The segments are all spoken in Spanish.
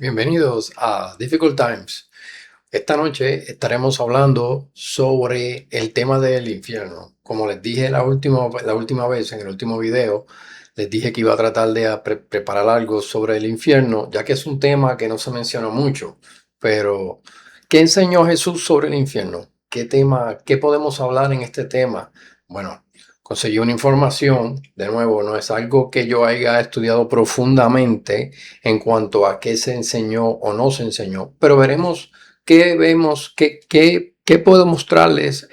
Bienvenidos a Difficult Times. Esta noche estaremos hablando sobre el tema del infierno. Como les dije la última vez en el último video, les dije que iba a tratar de preparar algo sobre el infierno, ya que es un tema que no se menciona mucho. Pero, ¿qué enseñó Jesús sobre el infierno? ¿Qué podemos hablar en este tema? Bueno, conseguí una información, de nuevo, no es algo que yo haya estudiado profundamente en cuanto a qué se enseñó o no se enseñó, pero qué puedo mostrarles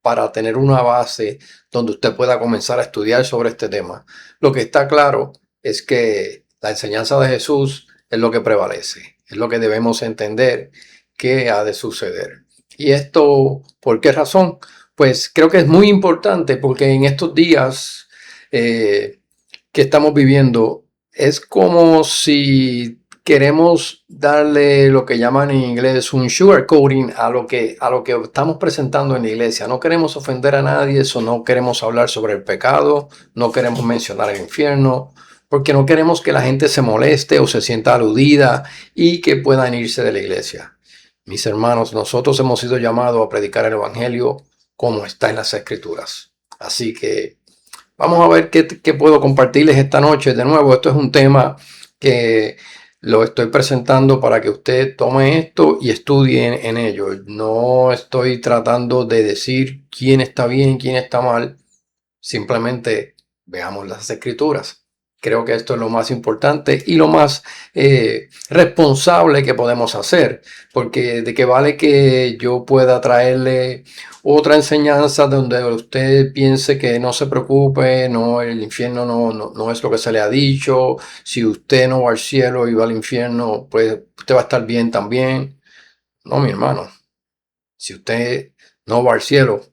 para tener una base donde usted pueda comenzar a estudiar sobre este tema. Lo que está claro es que la enseñanza de Jesús es lo que prevalece, es lo que debemos entender que ha de suceder. ¿Y esto por qué razón? Pues creo que es muy importante porque en estos días que estamos viviendo es como si queremos darle lo que llaman en inglés un sugarcoating a lo que estamos presentando en la iglesia. No queremos ofender a nadie, eso no queremos hablar sobre el pecado, no queremos mencionar el infierno, porque no queremos que la gente se moleste o se sienta aludida y que puedan irse de la iglesia. Mis hermanos, nosotros hemos sido llamados a predicar el evangelio como está en las escrituras. Así que vamos a ver qué puedo compartirles esta noche. De nuevo, esto es un tema que lo estoy presentando para que usted tome esto y estudie en ello. No estoy tratando de decir quién está bien, quién está mal. Simplemente veamos las escrituras. Creo que esto es lo más importante y lo más responsable que podemos hacer, porque de qué vale que yo pueda traerle otra enseñanza donde usted piense que no se preocupe, no, el infierno no es lo que se le ha dicho, si usted no va al cielo y va al infierno, pues usted va a estar bien también. No, mi hermano, si usted no va al cielo,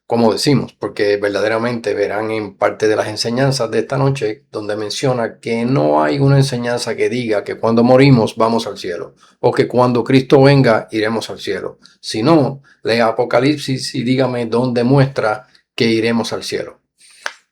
como decimos, porque verdaderamente verán en parte de las enseñanzas de esta noche donde menciona que no hay una enseñanza que diga que cuando morimos vamos al cielo o que cuando Cristo venga iremos al cielo. Si no, lea Apocalipsis y dígame dónde muestra que iremos al cielo.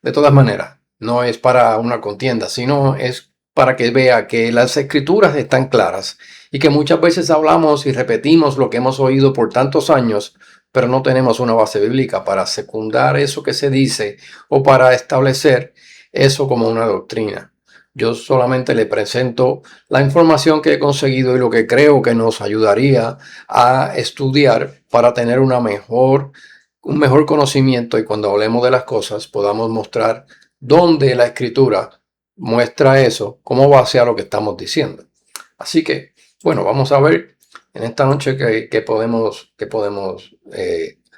De todas maneras, no es para una contienda, sino es para que vea que las escrituras están claras y que muchas veces hablamos y repetimos lo que hemos oído por tantos años, pero no tenemos una base bíblica para secundar eso que se dice o para establecer eso como una doctrina. Yo solamente le presento la información que he conseguido y lo que creo que nos ayudaría a estudiar para tener un mejor conocimiento, y cuando hablemos de las cosas podamos mostrar dónde la escritura muestra eso como base a lo que estamos diciendo. Así que, bueno, vamos a ver en esta noche qué podemos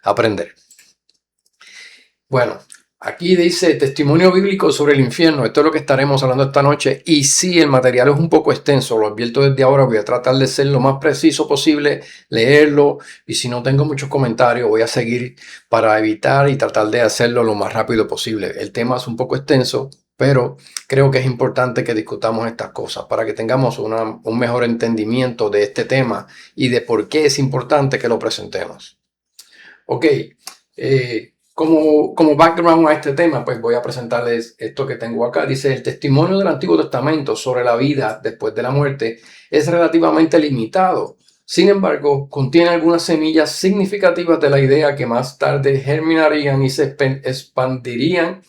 aprender. Bueno, aquí dice testimonio bíblico sobre el infierno. Esto es lo que estaremos hablando esta noche. Y sí, el material es un poco extenso, lo advierto desde ahora. Voy a tratar de ser lo más preciso posible, leerlo. Y si no tengo muchos comentarios, voy a seguir para evitar y tratar de hacerlo lo más rápido posible. El tema es un poco extenso, pero creo que es importante que discutamos estas cosas para que tengamos un mejor entendimiento de este tema y de por qué es importante que lo presentemos. Ok. Como background a este tema, pues voy a presentarles esto que tengo acá. Dice, el testimonio del Antiguo Testamento sobre la vida después de la muerte es relativamente limitado. Sin embargo, contiene algunas semillas significativas de la idea que más tarde germinarían y se expandirían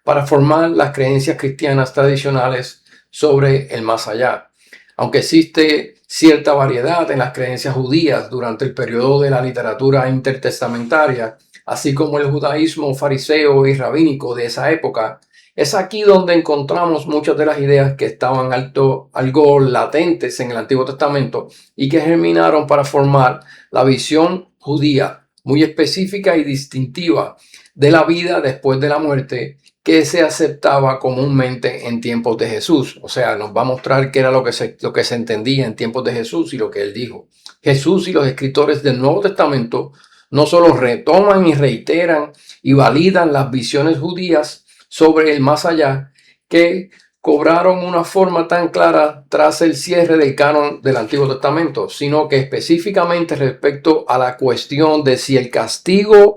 para formar las creencias cristianas tradicionales sobre el más allá. Aunque existe cierta variedad en las creencias judías durante el periodo de la literatura intertestamentaria, así como el judaísmo fariseo y rabínico de esa época, es aquí donde encontramos muchas de las ideas que estaban algo latentes en el Antiguo Testamento y que germinaron para formar la visión judía muy específica y distintiva de la vida después de la muerte que se aceptaba comúnmente en tiempos de Jesús. O sea, nos va a mostrar qué era lo que se entendía en tiempos de Jesús y lo que él dijo. Jesús y los escritores del Nuevo Testamento no solo retoman y reiteran y validan las visiones judías sobre el más allá, que cobraron una forma tan clara tras el cierre del canon del Antiguo Testamento, sino que específicamente respecto a la cuestión de si el castigo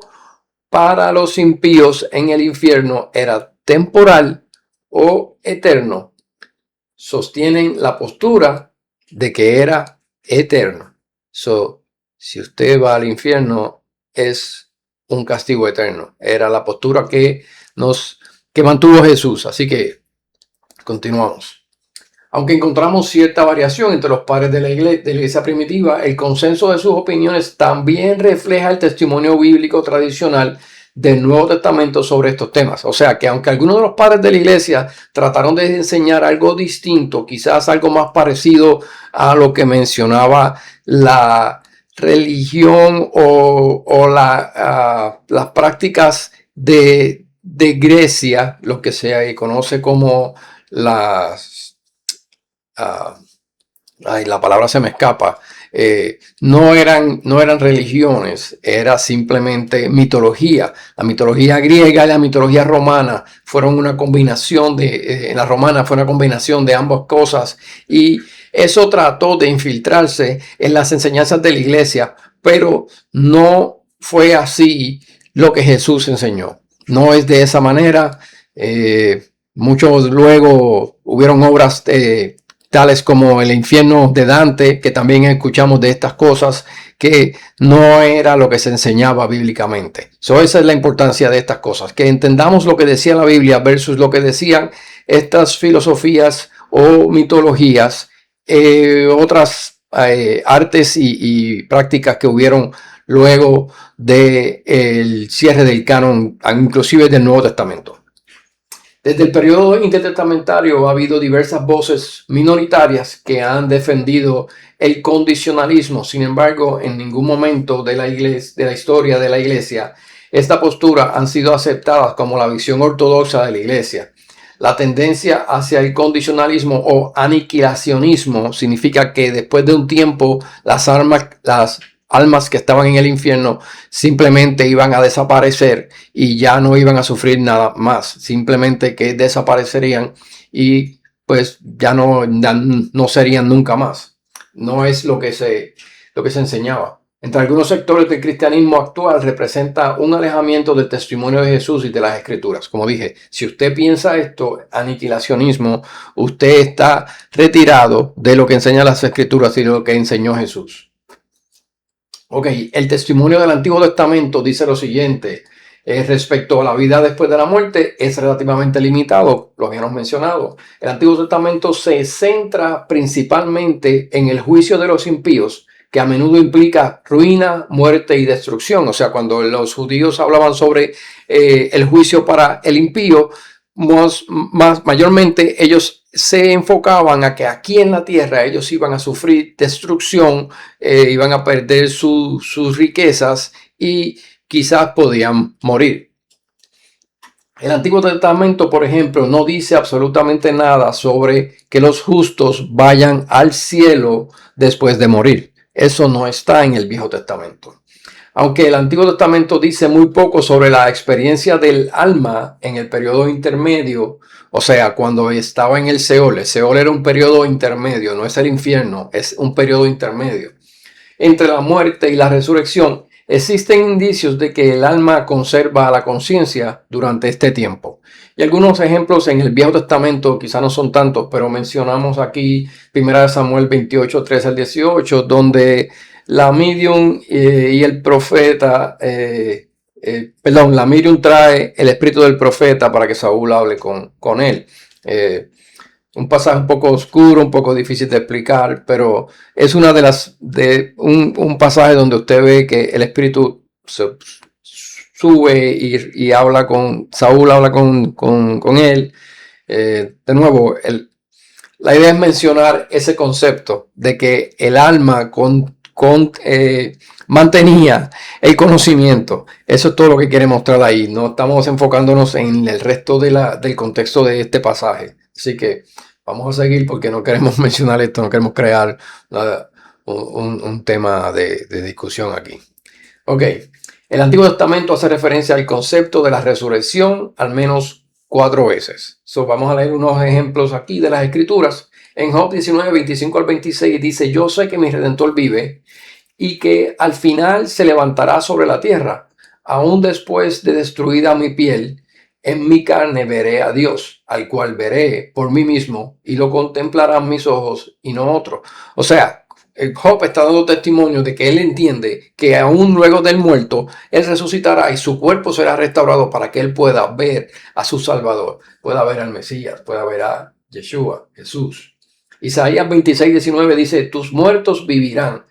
para los impíos en el infierno era temporal o eterno, sostienen la postura de que era eterno. Si usted va al infierno, es un castigo eterno. Era la postura que mantuvo Jesús. Así que continuamos. Aunque encontramos cierta variación entre los padres de la iglesia primitiva, el consenso de sus opiniones también refleja el testimonio bíblico tradicional del Nuevo Testamento sobre estos temas. O sea que aunque algunos de los padres de la iglesia trataron de enseñar algo distinto, quizás algo más parecido a lo que mencionaba la religión o las prácticas de Grecia, lo que se conoce como la palabra se me escapa, no eran religiones, era simplemente mitología. La mitología griega y la mitología romana fueron una combinación la romana fue una combinación de ambas cosas, y eso trató de infiltrarse en las enseñanzas de la iglesia, pero no fue así lo que Jesús enseñó. No es de esa manera. Muchos luego hubieron obras tales como el infierno de Dante, que también escuchamos de estas cosas, que no era lo que se enseñaba bíblicamente. Esa es la importancia de estas cosas, que entendamos lo que decía la Biblia versus lo que decían estas filosofías o mitologías, otras artes y prácticas que hubieron luego del cierre del canon, inclusive del Nuevo Testamento. Desde el periodo intertestamentario ha habido diversas voces minoritarias que han defendido el condicionalismo. Sin embargo, en ningún momento de la historia de la iglesia, esta postura han sido aceptadas como la visión ortodoxa de la iglesia. La tendencia hacia el condicionalismo o aniquilacionismo significa que después de un tiempo las almas que estaban en el infierno simplemente iban a desaparecer y ya no iban a sufrir nada más, simplemente que desaparecerían y pues ya no serían nunca más. No es lo que se enseñaba. Entre algunos sectores del cristianismo actual representa un alejamiento del testimonio de Jesús y de las Escrituras. Como dije, si usted piensa esto, aniquilacionismo, usted está retirado de lo que enseñan las Escrituras y de lo que enseñó Jesús. Ok, el testimonio del Antiguo Testamento dice lo siguiente: respecto a la vida después de la muerte, es relativamente limitado, lo habíamos mencionado. El Antiguo Testamento se centra principalmente en el juicio de los impíos, que a menudo implica ruina, muerte y destrucción. O sea, cuando los judíos hablaban sobre el juicio para el impío, mayormente ellos se enfocaban a que aquí en la tierra ellos iban a sufrir destrucción, iban a perder sus riquezas y quizás podían morir. El Antiguo Testamento, por ejemplo, no dice absolutamente nada sobre que los justos vayan al cielo después de morir. Eso no está en el Viejo Testamento. Aunque el Antiguo Testamento dice muy poco sobre la experiencia del alma en el periodo intermedio, o sea, cuando estaba en el Seol era un periodo intermedio, no es el infierno, es un periodo intermedio. Entre la muerte y la resurrección, existen indicios de que el alma conserva la conciencia durante este tiempo. Y algunos ejemplos en el Viejo Testamento, quizá no son tantos, pero mencionamos aquí 1 Samuel 28, 13 al 18, donde la medium y el profeta, la medium trae el espíritu del profeta para que Saúl hable con él. Un pasaje un poco oscuro, un poco difícil de explicar, pero es una un pasaje donde usted ve que el espíritu sube y habla Saúl habla con él. De nuevo, la idea es mencionar ese concepto de que el alma mantenía el conocimiento. Eso es todo lo que quiere mostrar ahí. No estamos enfocándonos en el resto del contexto de este pasaje. Así que vamos a seguir porque no queremos mencionar esto, no queremos crear un tema de discusión aquí. Ok, el Antiguo Testamento hace referencia al concepto de la resurrección al menos 4 veces. Vamos a leer unos ejemplos aquí de las Escrituras. En Job 19, 25 al 26 dice: yo sé que mi Redentor vive y que al final se levantará sobre la tierra, aún después de destruida mi piel. En mi carne veré a Dios, al cual veré por mí mismo, y lo contemplarán mis ojos y no otro. O sea, Job está dando testimonio de que él entiende que aún luego del muerto, él resucitará y su cuerpo será restaurado para que él pueda ver a su Salvador, pueda ver al Mesías, pueda ver a Yeshua, Jesús. Isaías 26:19 dice, tus muertos vivirán,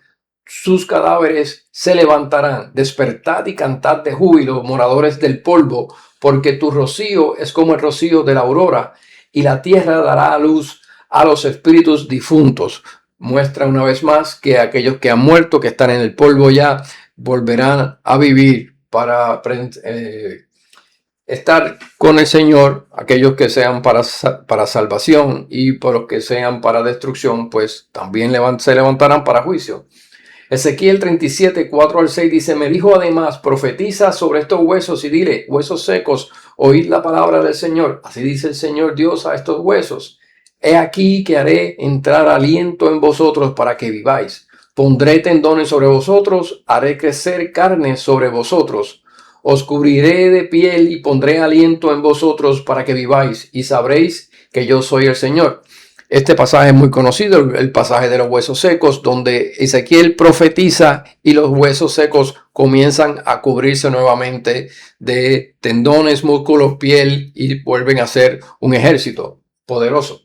sus cadáveres se levantarán, despertad y cantad de júbilo, moradores del polvo, porque tu rocío es como el rocío de la aurora, y la tierra dará a luz a los espíritus difuntos. Muestra una vez más que aquellos que han muerto, que están en el polvo ya, volverán a vivir para estar con el Señor. Aquellos que sean para salvación y por los que sean para destrucción, pues también se levantarán para juicio. Ezequiel 37, 4 al 6 dice, me dijo además, profetiza sobre estos huesos y dile, huesos secos, oíd la palabra del Señor. Así dice el Señor Dios a estos huesos. He aquí que haré entrar aliento en vosotros para que viváis. Pondré tendones sobre vosotros, haré crecer carne sobre vosotros. Os cubriré de piel y pondré aliento en vosotros para que viváis y sabréis que yo soy el Señor. Este pasaje es muy conocido, el pasaje de los huesos secos, donde Ezequiel profetiza y los huesos secos comienzan a cubrirse nuevamente de tendones, músculos, piel y vuelven a ser un ejército poderoso.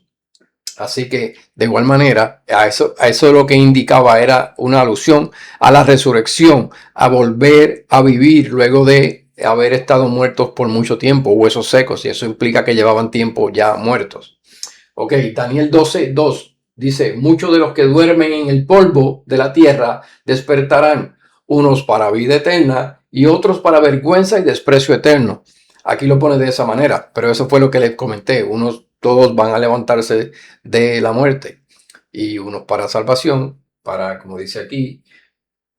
Así que de igual manera, a eso lo que indicaba era una alusión a la resurrección, a volver a vivir luego de haber estado muertos por mucho tiempo, huesos secos, y eso implica que llevaban tiempo ya muertos. Ok, Daniel 12:2 dice, muchos de los que duermen en el polvo de la tierra despertarán, unos para vida eterna y otros para vergüenza y desprecio eterno. Aquí lo pone de esa manera, pero eso fue lo que les comenté. Todos van a levantarse de la muerte y unos para salvación, para, como dice aquí,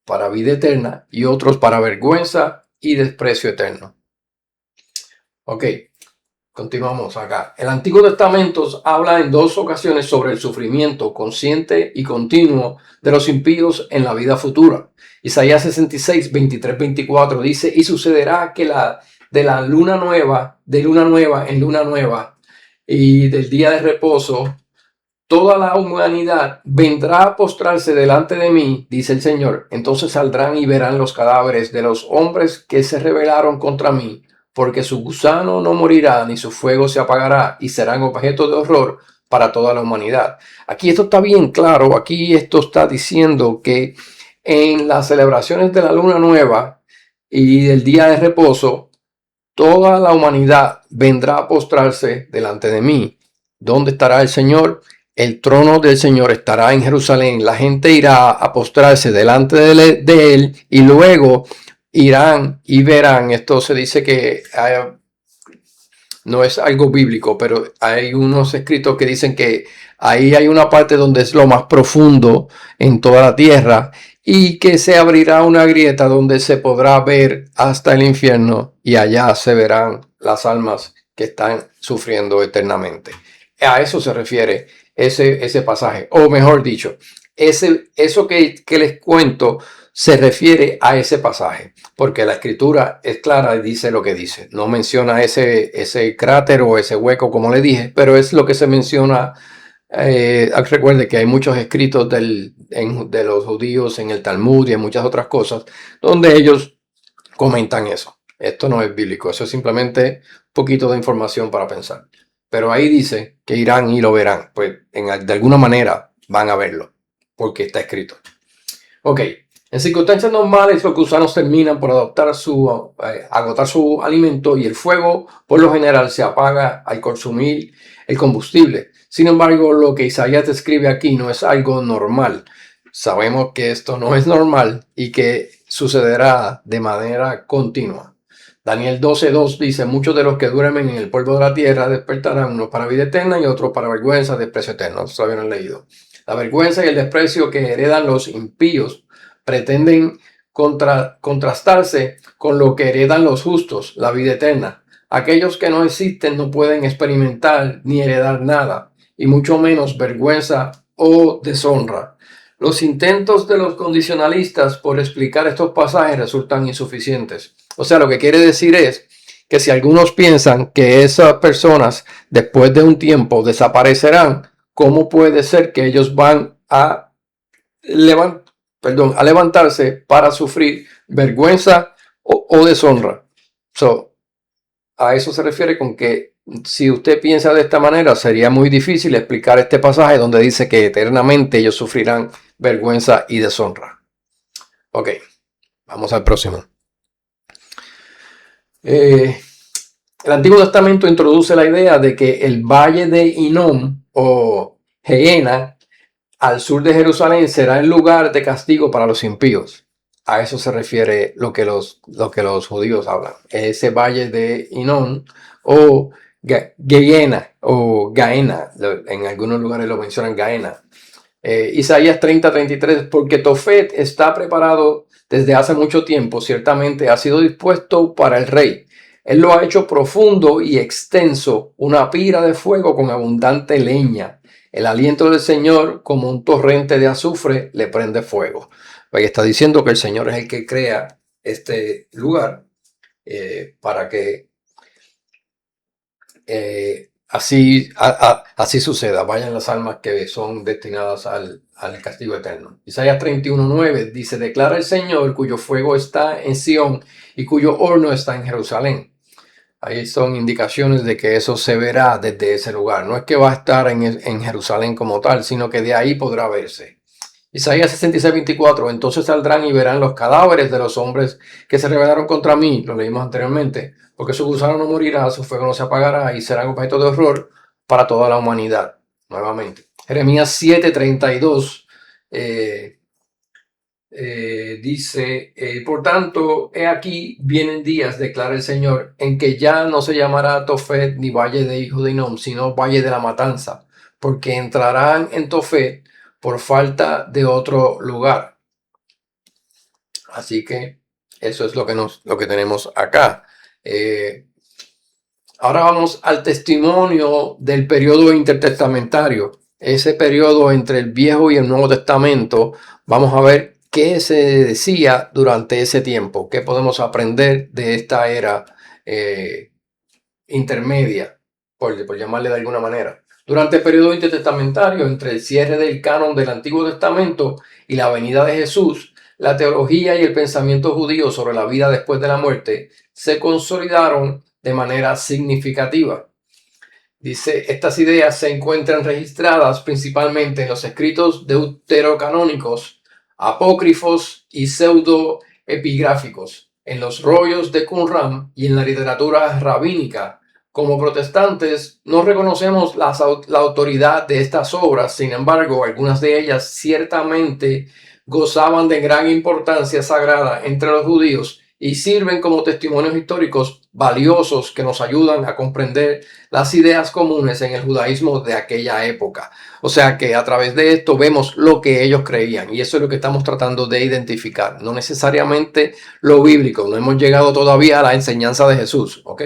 para vida eterna y otros para vergüenza y desprecio eterno. Ok. Continuamos acá. El Antiguo Testamento habla en dos ocasiones sobre el sufrimiento consciente y continuo de los impíos en la vida futura. Isaías 66, 23, 24 dice, y sucederá que de luna nueva en luna nueva y del día de reposo, toda la humanidad vendrá a postrarse delante de mí, dice el Señor. Entonces saldrán y verán los cadáveres de los hombres que se rebelaron contra mí, porque su gusano no morirá, ni su fuego se apagará, y serán objeto de horror para toda la humanidad. Aquí esto está bien claro, aquí esto está diciendo que en las celebraciones de la luna nueva y del día de reposo, toda la humanidad vendrá a postrarse delante de mí. ¿Dónde estará el Señor? El trono del Señor estará en Jerusalén. La gente irá a postrarse delante de él y luego irán y verán. Esto se dice que no es algo bíblico, pero hay unos escritos que dicen que ahí hay una parte donde es lo más profundo en toda la tierra y que se abrirá una grieta donde se podrá ver hasta el infierno y allá se verán las almas que están sufriendo eternamente. A eso se refiere ese pasaje, o mejor dicho, eso que les cuento se refiere a ese pasaje, porque la escritura es clara y dice lo que dice. No menciona ese cráter o ese hueco, como le dije, pero es lo que se menciona. Recuerde que hay muchos escritos de los judíos en el Talmud y en muchas otras cosas, donde ellos comentan eso. Esto no es bíblico, eso es simplemente un poquito de información para pensar. Pero ahí dice que irán y lo verán. Pues de alguna manera van a verlo, porque está escrito. Ok, en circunstancias normales los gusanos terminan por agotar su alimento y el fuego por lo general se apaga al consumir el combustible. Sin embargo, lo que Isaías describe aquí no es algo normal. Sabemos que esto no es normal y que sucederá de manera continua. Daniel 12:2 dice, muchos de los que duermen en el polvo de la tierra despertarán, unos para vida eterna y otros para vergüenza, desprecio eterno. Esto lo habían leído. La vergüenza y el desprecio que heredan los impíos pretenden contrastarse con lo que heredan los justos, la vida eterna. Aquellos que no existen no pueden experimentar ni heredar nada, y mucho menos vergüenza o deshonra. Los intentos de los condicionalistas por explicar estos pasajes resultan insuficientes. O sea, lo que quiere decir es que si algunos piensan que esas personas después de un tiempo desaparecerán, ¿cómo puede ser que ellos van a, a levantarse para sufrir vergüenza o deshonra? A eso se refiere con que si usted piensa de esta manera, sería muy difícil explicar este pasaje donde dice que eternamente ellos sufrirán vergüenza y deshonra. Ok, vamos al próximo. El Antiguo Testamento introduce la idea de que el valle de Hinnom o Gehenna al sur de Jerusalén será el lugar de castigo para los impíos. A eso se refiere lo que los judíos hablan. Ese valle de Hinnom o Gehenna o Gaena, en algunos lugares lo mencionan Gaena. Isaías 30:33, porque Tofet está preparado desde hace mucho tiempo, ciertamente ha sido dispuesto para el rey. Él lo ha hecho profundo y extenso, una pira de fuego con abundante leña. El aliento del Señor, como un torrente de azufre, le prende fuego. Ahí está diciendo que el Señor es el que crea este lugar para que así suceda. Vayan las almas que son destinadas al castigo eterno. Isaías 31:9 dice, declara el Señor, cuyo fuego está en Sión y cuyo horno está en Jerusalén. Ahí son indicaciones de que eso se verá desde ese lugar. No es que va a estar en Jerusalén como tal, sino que de ahí podrá verse. Isaías 66:24, entonces saldrán y verán los cadáveres de los hombres que se rebelaron contra mí, lo leímos anteriormente, porque su gusano no morirá, su fuego no se apagará y serán objeto de horror para toda la humanidad. Nuevamente. Jeremías 7:32 dice, por tanto, he aquí vienen días, declara el Señor, en que ya no se llamará Tofet ni valle de hijo de Hinnom, sino valle de la matanza, porque entrarán en Tofet por falta de otro lugar. Así que eso es lo que tenemos acá. Ahora vamos al testimonio del periodo intertestamentario. Ese periodo entre el Viejo y el Nuevo Testamento, vamos a ver qué se decía durante ese tiempo, qué podemos aprender de esta era intermedia, por llamarle de alguna manera. Durante el periodo intertestamentario, entre el cierre del canon del Antiguo Testamento y la venida de Jesús, la teología y el pensamiento judío sobre la vida después de la muerte se consolidaron de manera significativa. Dice, estas ideas se encuentran registradas principalmente en los escritos deuterocanónicos, apócrifos y pseudoepigráficos, en los rollos de Qumran y en la literatura rabínica. Como protestantes, no reconocemos la autoridad de estas obras, sin embargo, algunas de ellas ciertamente gozaban de gran importancia sagrada entre los judíos y sirven como testimonios históricos valiosos que nos ayudan a comprender las ideas comunes en el judaísmo de aquella época. O sea que a través de esto vemos lo que ellos creían y eso es lo que estamos tratando de identificar, no necesariamente lo bíblico, no hemos llegado todavía a la enseñanza de Jesús, ¿ok?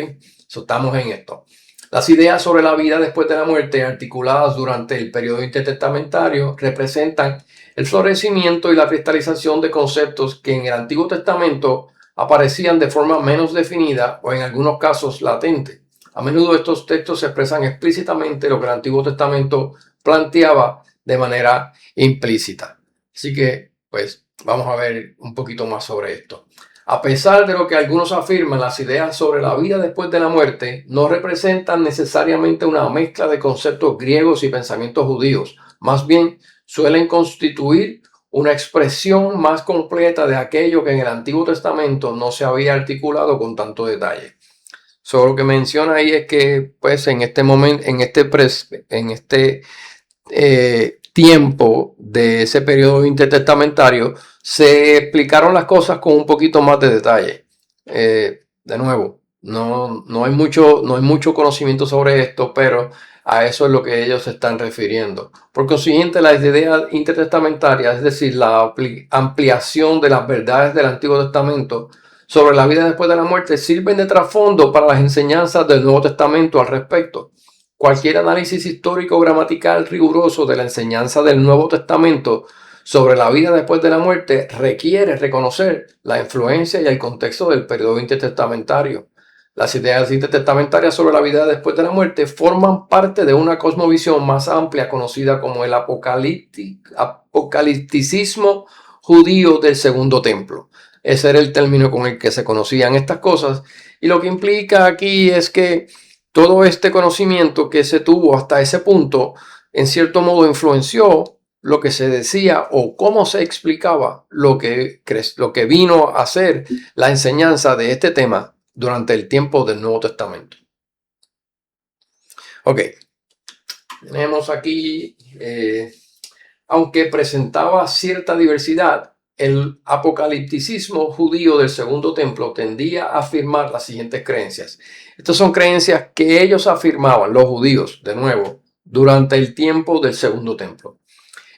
Estamos en esto. Las ideas sobre la vida después de la muerte, articuladas durante el periodo intertestamentario, representan el florecimiento y la cristalización de conceptos que en el Antiguo Testamento aparecían de forma menos definida o en algunos casos latente. A menudo estos textos expresan explícitamente lo que el Antiguo Testamento planteaba de manera implícita. Así que, pues, vamos a ver un poquito más sobre esto. A pesar de lo que algunos afirman, las ideas sobre la vida después de la muerte no representan necesariamente una mezcla de conceptos griegos y pensamientos judíos. Más bien, suelen constituir una expresión más completa de aquello que en el Antiguo Testamento no se había articulado con tanto detalle. Solo lo que menciona ahí es que, pues, en este momento, en este tiempo de ese periodo intertestamentario, se explicaron las cosas con un poquito más de detalle. De nuevo, no hay mucho conocimiento sobre esto, pero a eso es lo que ellos se están refiriendo. Por consiguiente, las ideas intertestamentarias, es decir, la ampliación de las verdades del Antiguo Testamento sobre la vida después de la muerte, sirven de trasfondo para las enseñanzas del Nuevo Testamento al respecto. Cualquier análisis histórico gramatical riguroso de la enseñanza del Nuevo Testamento sobre la vida después de la muerte requiere reconocer la influencia y el contexto del periodo intertestamentario. Las ideas intertestamentarias sobre la vida después de la muerte forman parte de una cosmovisión más amplia conocida como el apocalipticismo judío del Segundo Templo. Ese era el término con el que se conocían estas cosas, y lo que implica aquí es que todo este conocimiento que se tuvo hasta ese punto, en cierto modo influenció lo que se decía o cómo se explicaba lo que vino a ser la enseñanza de este tema durante el tiempo del Nuevo Testamento. Ok, tenemos aquí, aunque presentaba cierta diversidad, el apocalipticismo judío del Segundo Templo tendía a afirmar las siguientes creencias. Estas son creencias que ellos afirmaban, los judíos, de nuevo, durante el tiempo del Segundo Templo.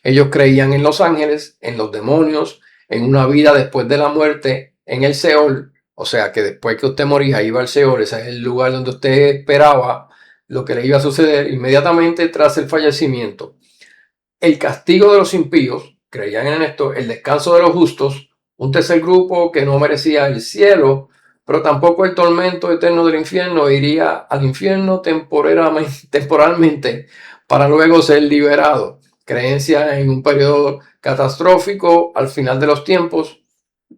Ellos creían en los ángeles, en los demonios, en una vida después de la muerte, en el Seol. O sea, que después que usted moría iba al Seol, ese es el lugar donde usted esperaba lo que le iba a suceder inmediatamente tras el fallecimiento. El castigo de los impíos, creían en esto, el descanso de los justos, un tercer grupo que no merecía el cielo, pero tampoco el tormento eterno del infierno, iría al infierno temporalmente para luego ser liberado. Creencia en un periodo catastrófico al final de los tiempos,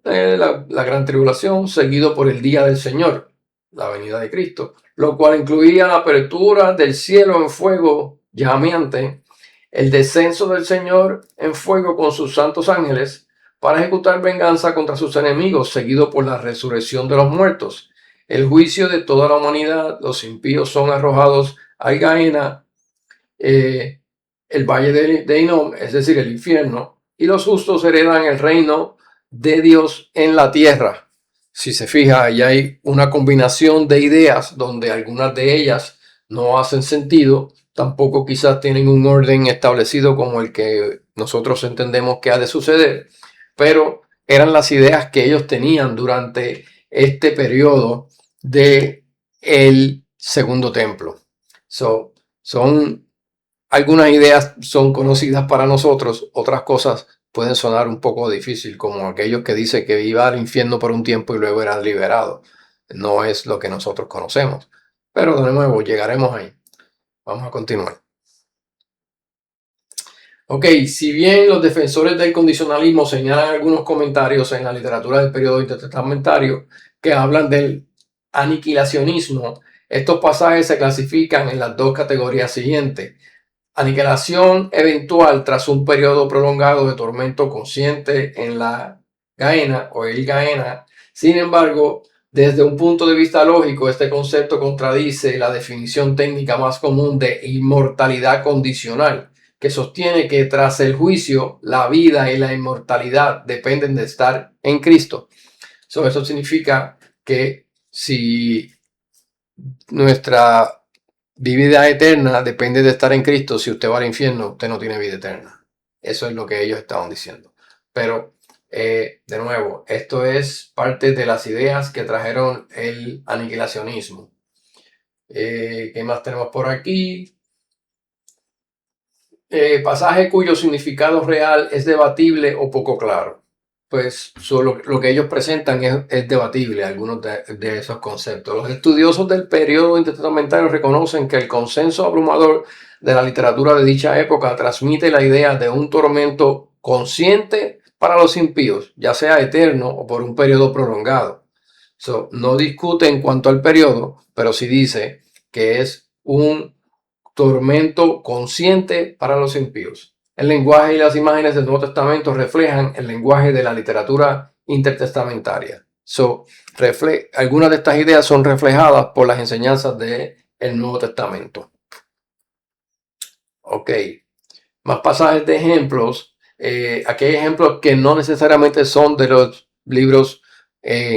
la gran tribulación, seguido por el día del Señor, la venida de Cristo, lo cual incluía la apertura del cielo en fuego llameante, el descenso del Señor en fuego con sus santos ángeles para ejecutar venganza contra sus enemigos, seguido por la resurrección de los muertos, el juicio de toda la humanidad. Los impíos son arrojados al Gehenna, el valle de Hinnom, es decir, el infierno, y los justos heredan el reino de Dios en la tierra. Si se fija, ahí hay una combinación de ideas donde algunas de ellas no hacen sentido, tampoco quizás tienen un orden establecido como el que nosotros entendemos que ha de suceder, pero eran las ideas que ellos tenían durante este periodo de el Segundo Templo. Son algunas ideas son conocidas para nosotros, otras cosas pueden sonar un poco difícil, como aquellos que dicen que iba al infierno por un tiempo y luego eran liberados. No es lo que nosotros conocemos. Pero de nuevo, llegaremos ahí. Vamos a continuar. Ok, si bien los defensores del condicionalismo señalan algunos comentarios en la literatura del periodo intertestamentario que hablan del aniquilacionismo, estos pasajes se clasifican en las dos categorías siguientes. Aniquilación eventual tras un periodo prolongado de tormento consciente en la Gehenna o el Gehenna. Sin embargo, desde un punto de vista lógico, este concepto contradice la definición técnica más común de inmortalidad condicional, que sostiene que tras el juicio, la vida y la inmortalidad dependen de estar en Cristo. Eso significa que si nuestra vida eterna depende de estar en Cristo, si usted va al infierno, usted no tiene vida eterna. Eso es lo que ellos estaban diciendo. Pero, de nuevo, esto es parte de las ideas que trajeron el aniquilacionismo. ¿Qué más tenemos por aquí? Pasaje cuyo significado real es debatible o poco claro. Pues lo que ellos presentan es debatible, algunos de esos conceptos. Los estudiosos del periodo intertestamentario reconocen que el consenso abrumador de la literatura de dicha época transmite la idea de un tormento consciente para los impíos, ya sea eterno o por un periodo prolongado. No discute en cuanto al periodo, pero sí dice que es un tormento consciente para los impíos. El lenguaje y las imágenes del Nuevo Testamento reflejan el lenguaje de la literatura intertestamentaria. Algunas de estas ideas son reflejadas por las enseñanzas del Nuevo Testamento. Ok, más pasajes de ejemplos. Aquí hay ejemplos que no necesariamente son de los libros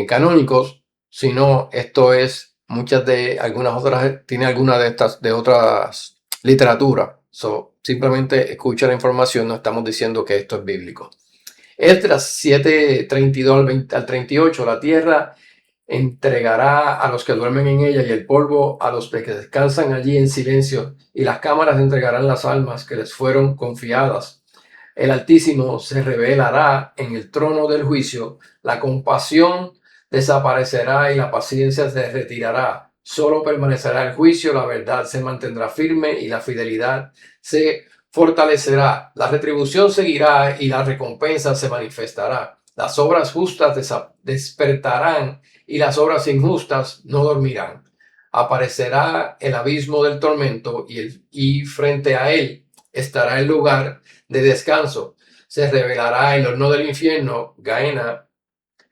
canónicos, sino esto es algunas otras, tiene algunas de estas de otras literaturas. Simplemente escucha la información, no estamos diciendo que esto es bíblico. Esdras 7:32 al 38, la tierra entregará a los que duermen en ella y el polvo a los que descansan allí en silencio, y las cámaras entregarán las almas que les fueron confiadas. El Altísimo se revelará en el trono del juicio, la compasión desaparecerá y la paciencia se retirará. Solo permanecerá el juicio, la verdad se mantendrá firme y la fidelidad se fortalecerá. La retribución seguirá y la recompensa se manifestará. Las obras justas despertarán y las obras injustas no dormirán. Aparecerá el abismo del tormento y frente a él estará el lugar de descanso. Se revelará el horno del infierno, Gehenna,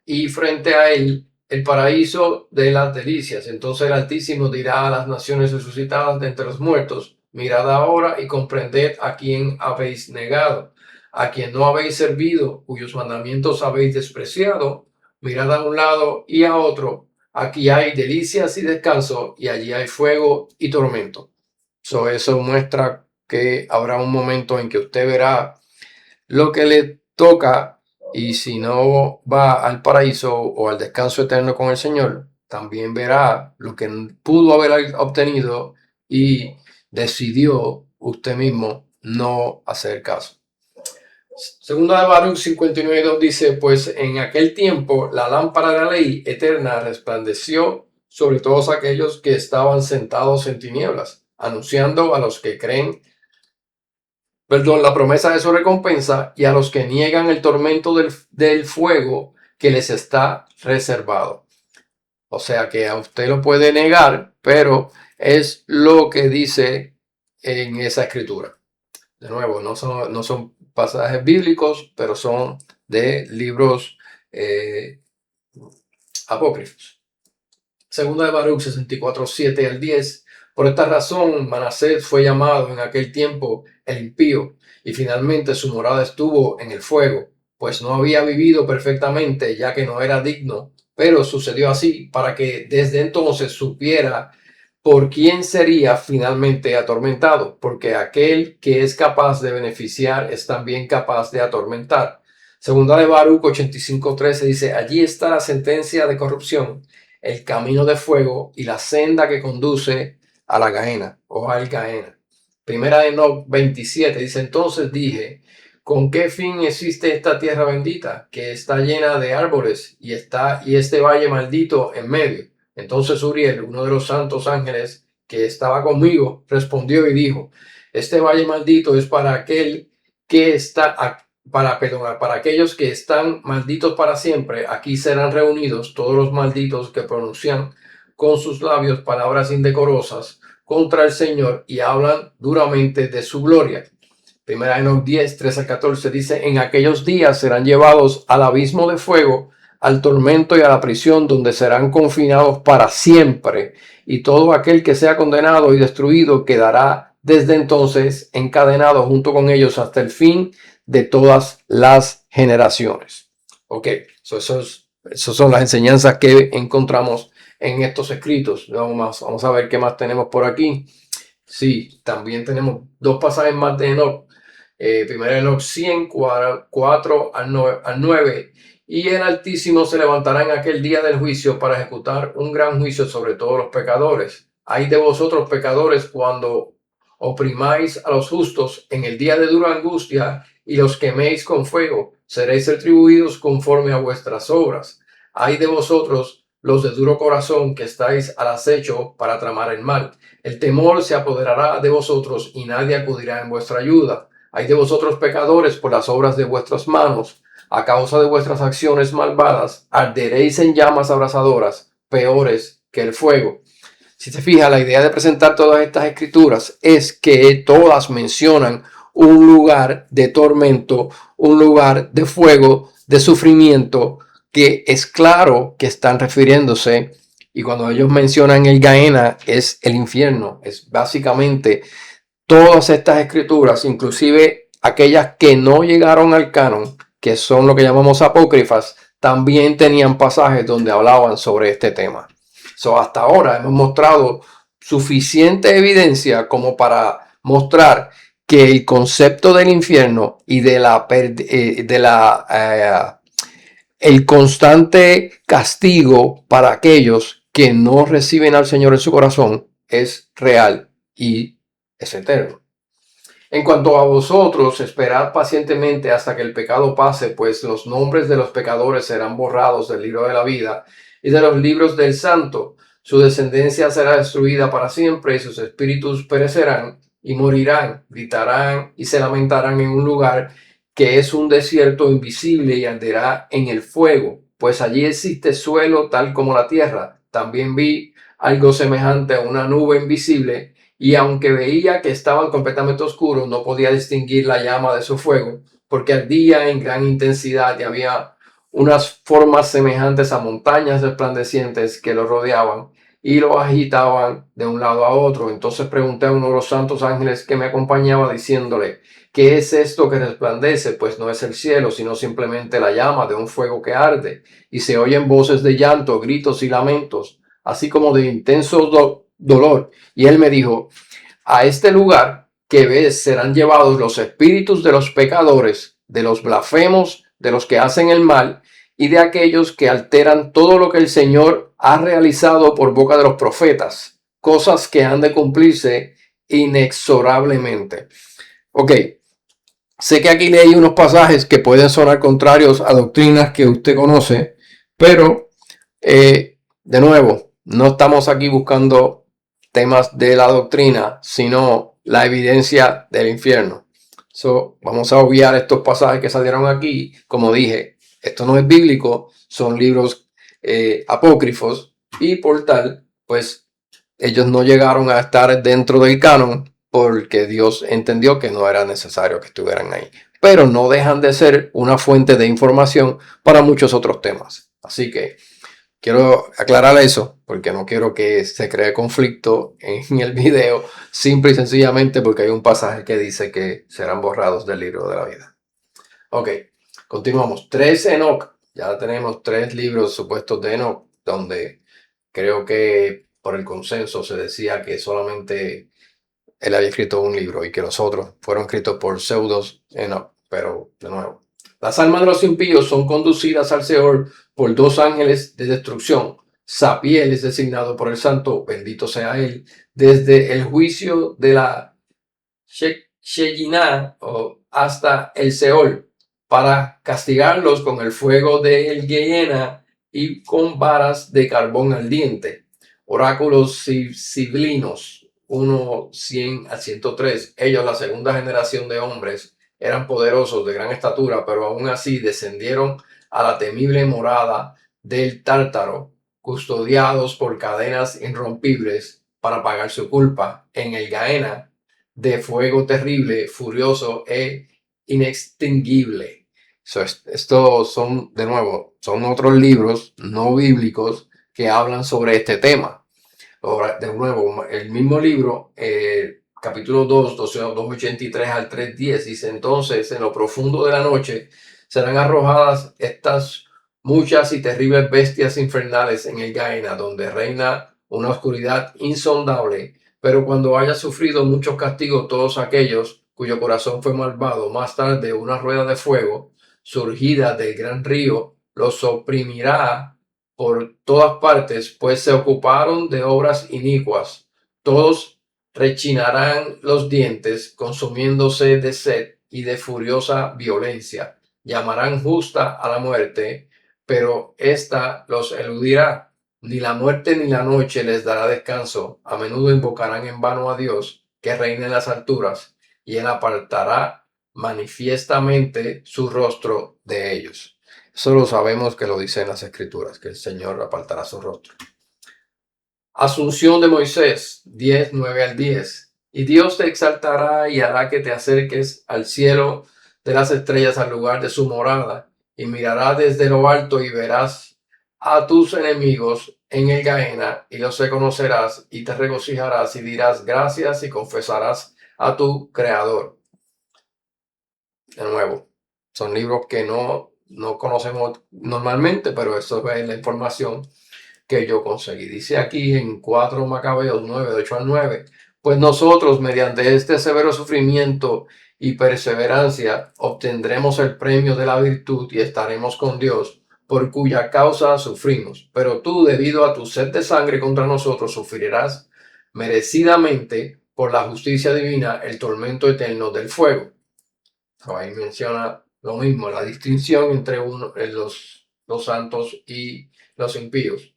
y frente a él el paraíso de las delicias. Entonces el Altísimo dirá a las naciones resucitadas de entre los muertos: mirad ahora y comprended a quien habéis negado, a quien no habéis servido, cuyos mandamientos habéis despreciado. Mirad a un lado y a otro. Aquí hay delicias y descanso, y allí hay fuego y tormento. Eso muestra que habrá un momento en que usted verá lo que le toca, y si no va al paraíso o al descanso eterno con el Señor, también verá lo que pudo haber obtenido y decidió usted mismo no hacer caso. Segunda de Baruch 59:2 dice: pues en aquel tiempo la lámpara de la ley eterna resplandeció sobre todos aquellos que estaban sentados en tinieblas, anunciando a los que creen la promesa de su recompensa, y a los que niegan el tormento del fuego que les está reservado. O sea que a usted lo puede negar, pero es lo que dice en esa escritura. De nuevo, no son pasajes bíblicos, pero son de libros apócrifos. Segunda de Baruch 64:7-10. Por esta razón, Manasés fue llamado en aquel tiempo el impío, y finalmente su morada estuvo en el fuego, pues no había vivido perfectamente, ya que no era digno. Pero sucedió así para que desde entonces supiera por quién sería finalmente atormentado, porque aquel que es capaz de beneficiar es también capaz de atormentar. Segunda de Baruch 85:13 dice: allí está la sentencia de corrupción, el camino de fuego y la senda que conduce a la Gehenna o al Gehenna. Primera de Enoc 27 dice: entonces dije, ¿con qué fin existe esta tierra bendita, que está llena de árboles y este valle maldito en medio? Entonces Uriel, uno de los santos ángeles que estaba conmigo, respondió y dijo: este valle maldito es para aquel que está para aquellos que están malditos para siempre. Aquí serán reunidos todos los malditos que pronuncian con sus labios palabras indecorosas contra el Señor y hablan duramente de su gloria. Primera de Enoc 10:13-14 dice: en aquellos días serán llevados al abismo de fuego, al tormento y a la prisión, donde serán confinados para siempre, y todo aquel que sea condenado y destruido quedará desde entonces encadenado junto con ellos hasta el fin de todas las generaciones. Ok, esas son las enseñanzas que encontramos en estos escritos. Vamos a ver qué más tenemos por aquí. Sí, también tenemos dos pasajes más de Enoc. Primero Enoc 100, 4 al 9. Y el Altísimo se levantará en aquel día del juicio para ejecutar un gran juicio sobre todos los pecadores. Ay de vosotros, pecadores, cuando oprimáis a los justos en el día de dura angustia y los queméis con fuego, seréis retribuidos conforme a vuestras obras. Ay de vosotros, los de duro corazón, que estáis al acecho para tramar el mal. El temor se apoderará de vosotros y nadie acudirá en vuestra ayuda. Ay de vosotros, pecadores, por las obras de vuestras manos. A causa de vuestras acciones malvadas, arderéis en llamas abrasadoras, peores que el fuego. Si se fija, la idea de presentar todas estas escrituras es que todas mencionan un lugar de tormento, un lugar de fuego, de sufrimiento, que es claro que están refiriéndose, y cuando ellos mencionan el Gehenna es el infierno. Es básicamente todas estas escrituras, inclusive aquellas que no llegaron al canon, que son lo que llamamos apócrifas, también tenían pasajes donde hablaban sobre este tema. Hasta ahora hemos mostrado suficiente evidencia como para mostrar que el concepto del infierno y el constante castigo para aquellos que no reciben al Señor en su corazón es real y es eterno. En cuanto a vosotros, esperad pacientemente hasta que el pecado pase, pues los nombres de los pecadores serán borrados del libro de la vida y de los libros del santo. Su descendencia será destruida para siempre y sus espíritus perecerán y morirán, gritarán y se lamentarán en un lugar que es un desierto invisible y arderá en el fuego, pues allí existe suelo tal como la tierra. También vi algo semejante a una nube invisible y aunque veía que estaban completamente oscuros, no podía distinguir la llama de su fuego, porque ardía en gran intensidad y había unas formas semejantes a montañas resplandecientes que lo rodeaban y lo agitaban de un lado a otro. Entonces pregunté a uno de los santos ángeles que me acompañaba diciéndole, ¿qué es esto que resplandece? Pues no es el cielo, sino simplemente la llama de un fuego que arde, y se oyen voces de llanto, gritos y lamentos, así como de intenso dolor. Y él me dijo, a este lugar que ves serán llevados los espíritus de los pecadores, de los blasfemos, de los que hacen el mal y de aquellos que alteran todo lo que el Señor ha realizado por boca de los profetas, cosas que han de cumplirse inexorablemente. Ok, sé que aquí leí unos pasajes que pueden sonar contrarios a doctrinas que usted conoce, pero de nuevo, no estamos aquí buscando temas de la doctrina, sino la evidencia del infierno. Vamos a obviar estos pasajes que salieron aquí. Como dije, esto no es bíblico, son libros apócrifos y por tal, pues ellos no llegaron a estar dentro del canon porque Dios entendió que no era necesario que estuvieran ahí. Pero no dejan de ser una fuente de información para muchos otros temas. Así que quiero aclarar eso porque no quiero que se cree conflicto en el video, simple y sencillamente porque hay un pasaje que dice que serán borrados del libro de la vida. Ok, continuamos. 3 Enoch. Ya tenemos 3 libros supuestos de Enoch, donde creo que por el consenso se decía que solamente él había escrito un libro y que los otros fueron escritos por pseudos Enoch. Pero de nuevo, las almas de los impíos son conducidas al Seol por 2 ángeles de destrucción. Sapiel es designado por el santo, bendito sea él, desde el juicio de la Shekinah hasta el Seol, para castigarlos con el fuego del Gehenna y con varas de carbón ardiente. Oráculos siblinos 1:100 a 103. Ellos, la segunda generación de hombres, eran poderosos de gran estatura, pero aún así descendieron a la temible morada del Tártaro, custodiados por cadenas irrompibles para pagar su culpa en el Gehenna de fuego terrible, furioso e inextinguible. Estos son, de nuevo, son otros libros no bíblicos que hablan sobre este tema. Ahora, de nuevo, el mismo libro, capítulo 2, 283 al 3:10, dice: entonces, en lo profundo de la noche serán arrojadas estas muchas y terribles bestias infernales en el Gehenna, donde reina una oscuridad insondable. Pero cuando haya sufrido muchos castigos todos aquellos cuyo corazón fue malvado, más tarde una rueda de fuego surgida del gran río los oprimirá por todas partes, pues se ocuparon de obras inicuas. Todos rechinarán los dientes, consumiéndose de sed y de furiosa violencia. Llamarán justa a la muerte, pero ésta los eludirá. Ni la muerte ni la noche les dará descanso. A menudo invocarán en vano a Dios, que reina en las alturas, y él apartará manifiestamente su rostro de ellos. Eso lo sabemos que lo dice en las Escrituras, que el Señor apartará su rostro. Asunción de Moisés 10:9 al 10. Y Dios te exaltará y hará que te acerques al cielo de las estrellas, al lugar de su morada, y mirarás desde lo alto y verás a tus enemigos en el Gehenna, y los reconocerás y te regocijarás y dirás gracias y confesarás a tu Creador. De nuevo, son libros que no conocemos normalmente, pero eso es la información que yo conseguí. Dice aquí en 4 Macabeos 9, 8 al 9, pues nosotros mediante este severo sufrimiento y perseverancia obtendremos el premio de la virtud y estaremos con Dios, por cuya causa sufrimos. Pero tú, debido a tu sed de sangre contra nosotros, sufrirás merecidamente por la justicia divina el tormento eterno del fuego. Ahí menciona lo mismo, la distinción entre los santos y los impíos.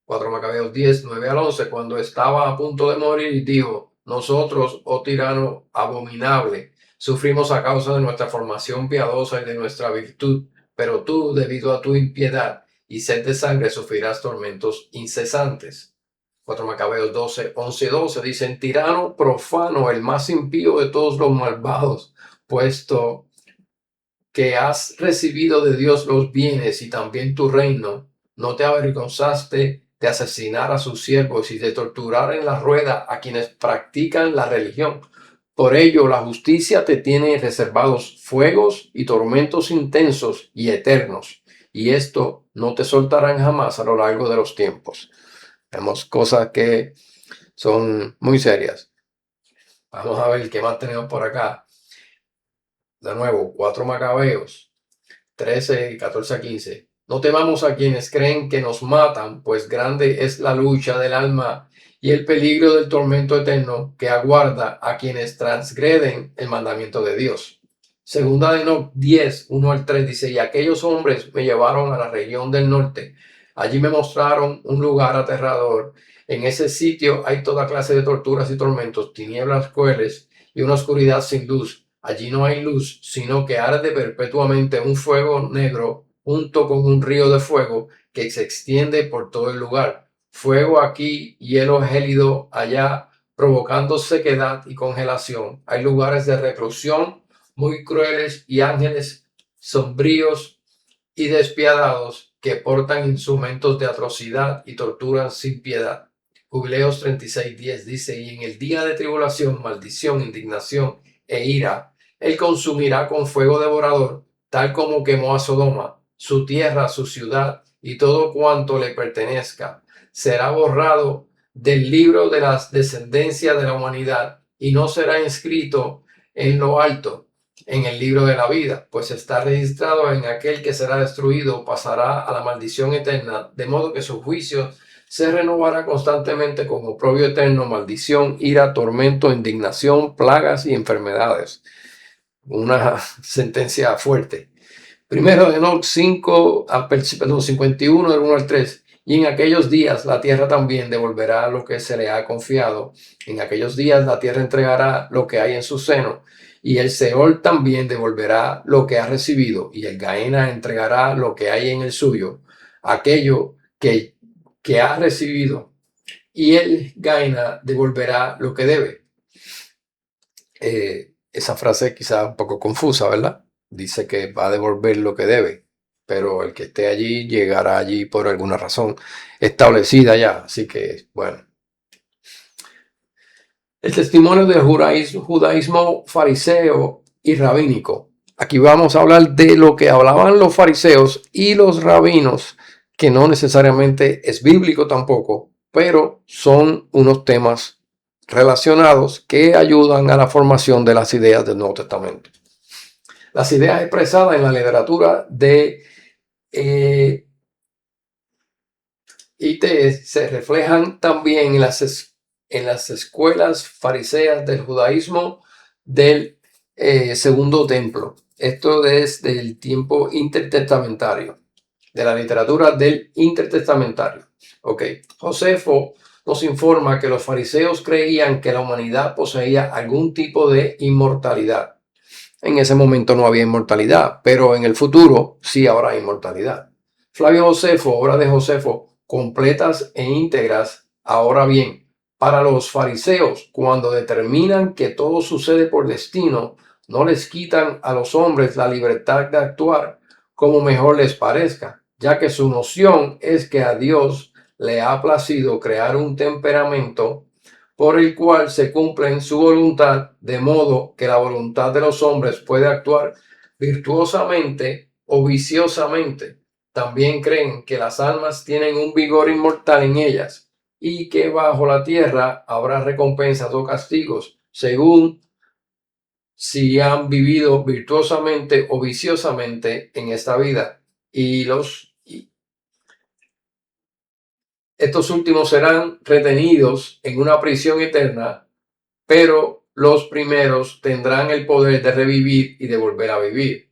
4 Macabeos 10, 9 al 11, cuando estaba a punto de morir, dijo: nosotros, oh tirano abominable, sufrimos a causa de nuestra formación piadosa y de nuestra virtud, pero tú, debido a tu impiedad y sed de sangre, sufrirás tormentos incesantes. 4 Macabeos 12, 11 y 12 dicen: tirano profano, el más impío de todos los malvados, puesto que has recibido de Dios los bienes y también tu reino, no te avergonzaste de asesinar a sus siervos y de torturar en la rueda a quienes practican la religión. Por ello, la justicia te tiene reservados fuegos y tormentos intensos y eternos, y esto no te soltarán jamás a lo largo de los tiempos. Vemos cosas que son muy serias. Vamos a ver qué más tenemos por acá. De nuevo, 4 Macabeos 13, 14 a 15. No temamos a quienes creen que nos matan, pues grande es la lucha del alma y el peligro del tormento eterno que aguarda a quienes transgreden el mandamiento de Dios. Segunda de Enoc 10, 1 al 3 dice: y aquellos hombres me llevaron a la región del norte. Allí me mostraron un lugar aterrador. En ese sitio hay toda clase de torturas y tormentos, tinieblas crueles y una oscuridad sin luz. Allí no hay luz, sino que arde perpetuamente un fuego negro junto con un río de fuego que se extiende por todo el lugar. Fuego aquí, hielo gélido allá, provocando sequedad y congelación. Hay lugares de reclusión muy crueles y ángeles sombríos y despiadados que portan instrumentos de atrocidad y torturan sin piedad. Jubileos 36:10 dice: y en el día de tribulación, maldición, indignación e ira, él consumirá con fuego devorador, tal como quemó a Sodoma, su tierra, su ciudad y todo cuanto le pertenezca. Será borrado del libro de las descendencias de la humanidad y no será inscrito en lo alto, en el libro de la vida, pues está registrado en aquel que será destruido, pasará a la maldición eterna, de modo que su juicio se renovará constantemente con oprobio eterno, maldición, ira, tormento, indignación, plagas y enfermedades. Una sentencia fuerte. Primero de Enoc 51, del 1 al 3. Y en aquellos días la tierra también devolverá lo que se le ha confiado. En aquellos días la tierra entregará lo que hay en su seno. Y el Seol también devolverá lo que ha recibido. Y el Gaena entregará lo que hay en el suyo. Aquello que ha recibido. Y el Gaena devolverá lo que debe. Esa frase quizá un poco confusa, ¿verdad? Dice que va a devolver lo que debe, pero el que esté allí llegará allí por alguna razón establecida ya. Así que, bueno. El testimonio del judaísmo fariseo y rabínico. Aquí vamos a hablar de lo que hablaban los fariseos y los rabinos, que no necesariamente es bíblico tampoco, pero son unos temas relacionados que ayudan a la formación de las ideas del Nuevo Testamento. Las ideas expresadas en la literatura de IT se reflejan también en las escuelas fariseas del judaísmo del Segundo Templo. Esto es del tiempo intertestamentario, de la literatura del intertestamentario. Ok, Josefo nos informa que los fariseos creían que la humanidad poseía algún tipo de inmortalidad. En ese momento no había inmortalidad, pero en el futuro sí habrá inmortalidad. Flavio Josefo, obra de Josefo, completas e íntegras. Ahora bien, para los fariseos, cuando determinan que todo sucede por destino, no les quitan a los hombres la libertad de actuar como mejor les parezca, ya que su noción es que a Dios le ha placido crear un temperamento por el cual se cumple en su voluntad, de modo que la voluntad de los hombres puede actuar virtuosamente o viciosamente. También creen que las almas tienen un vigor inmortal en ellas y que bajo la tierra habrá recompensas o castigos según si han vivido virtuosamente o viciosamente en esta vida. Estos últimos serán retenidos en una prisión eterna, pero los primeros tendrán el poder de revivir y de volver a vivir.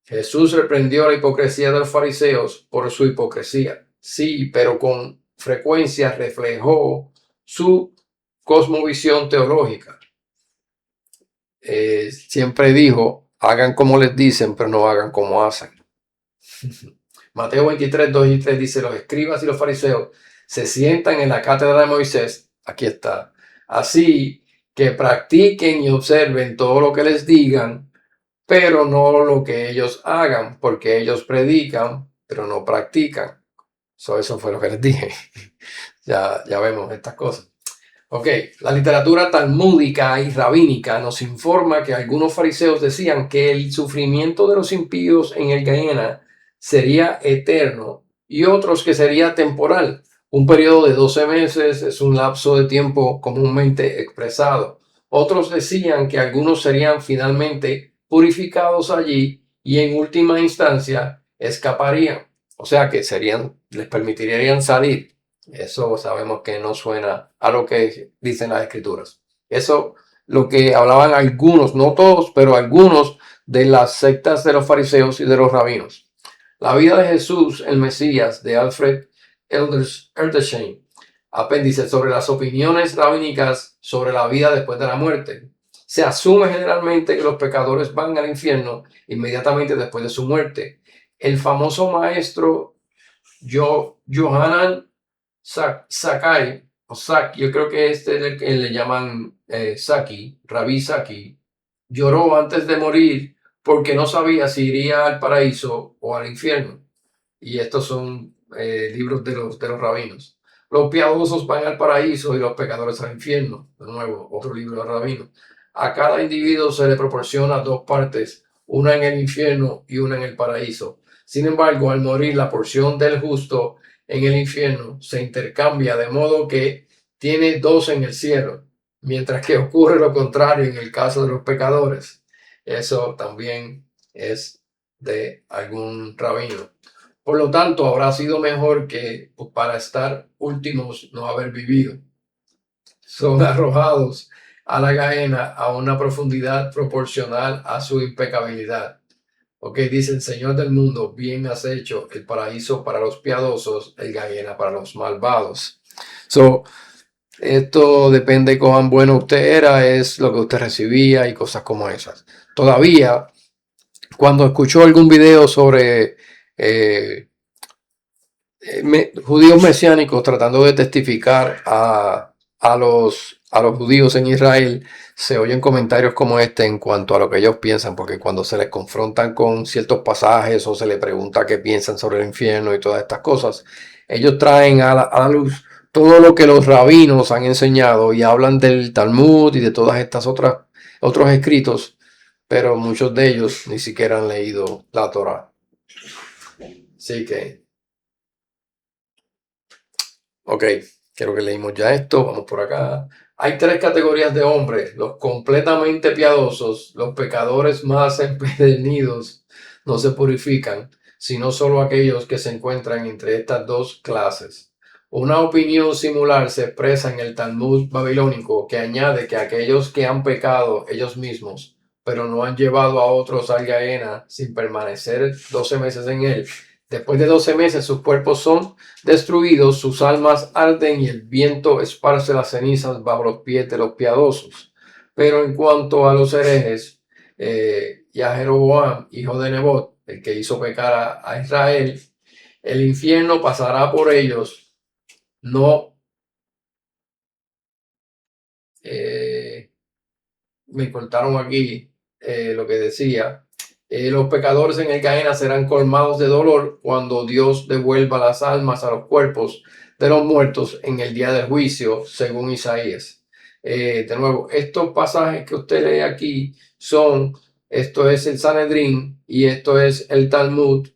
Jesús reprendió la hipocresía de los fariseos por su hipocresía. sí, pero con frecuencia reflejó su cosmovisión teológica. Siempre dijo, hagan como les dicen, pero no hagan como hacen. Mateo 23, 2 y 3 dice, los escribas y los fariseos se sientan en la cátedra de Moisés, aquí está, así que practiquen y observen todo lo que les digan, pero no lo que ellos hagan, porque ellos predican, pero no practican. Eso fue lo que les dije. Ya vemos estas cosas. Ok, la literatura talmúdica y rabínica nos informa que algunos fariseos decían que el sufrimiento de los impíos en el Gehenna sería eterno y otros que sería temporal. Un periodo de 12 meses es un lapso de tiempo comúnmente expresado. Otros decían que algunos serían finalmente purificados allí y en última instancia escaparían. O sea que les permitirían salir. Eso sabemos que no suena a lo que dicen las escrituras. Eso lo que hablaban algunos, no todos, pero algunos de las sectas de los fariseos y de los rabinos. La vida de Jesús, el Mesías, de Alfred Edersheim, apéndice sobre las opiniones rabínicas sobre la vida después de la muerte. Se asume generalmente que los pecadores van al infierno inmediatamente después de su muerte. El famoso maestro Yohanan Sakai, o Saki, yo creo que este es el que le llaman Saki, Rabí Saki, lloró antes de morir porque no sabía si iría al paraíso o al infierno. Y estos son libros de los rabinos. Los piadosos van al paraíso y los pecadores al infierno. De nuevo, otro libro de rabinos. A cada individuo se le proporciona dos partes, una en el infierno y una en el paraíso. Sin embargo, al morir, la porción del justo en el infierno se intercambia, de modo que tiene dos en el cielo, mientras que ocurre lo contrario en el caso de los pecadores. Eso también es de algún rabino. Por lo tanto, habrá sido mejor que para estar últimos no haber vivido. Son arrojados a la Gehenna a una profundidad proporcional a su impecabilidad. Ok, dice el Señor del mundo, bien has hecho, el paraíso para los piadosos, el Gehenna para los malvados. Esto depende de cuán bueno usted era, es lo que usted recibía y cosas como esas. Todavía, cuando escuchó algún video sobre judíos mesiánicos tratando de testificar a los judíos en Israel, se oyen comentarios como este en cuanto a lo que ellos piensan, porque cuando se les confrontan con ciertos pasajes o se les pregunta qué piensan sobre el infierno y todas estas cosas, ellos traen a la luz todo lo que los rabinos han enseñado y hablan del Talmud y de todas estas otros escritos, pero muchos de ellos ni siquiera han leído la Torá. Así que ok, creo que leímos ya esto, vamos por acá. Hay tres categorías de hombres, los completamente piadosos, los pecadores más empedernidos no se purifican, sino solo aquellos que se encuentran entre estas dos clases. Una opinión similar se expresa en el Talmud babilónico, que añade que aquellos que han pecado ellos mismos, pero no han llevado a otros al Gehenna sin permanecer 12 meses en él, después de 12 meses sus cuerpos son destruidos, sus almas arden y el viento esparce las cenizas bajo los pies de los piadosos. Pero en cuanto a los herejes, y a Jeroboam, hijo de Nebot, el que hizo pecar a Israel, el infierno pasará por ellos. No me cortaron aquí lo que decía. Los pecadores en el Gehenna serán colmados de dolor cuando Dios devuelva las almas a los cuerpos de los muertos en el día del juicio, según Isaías. De nuevo, estos pasajes que usted lee aquí esto es el Sanedrín y esto es el Talmud,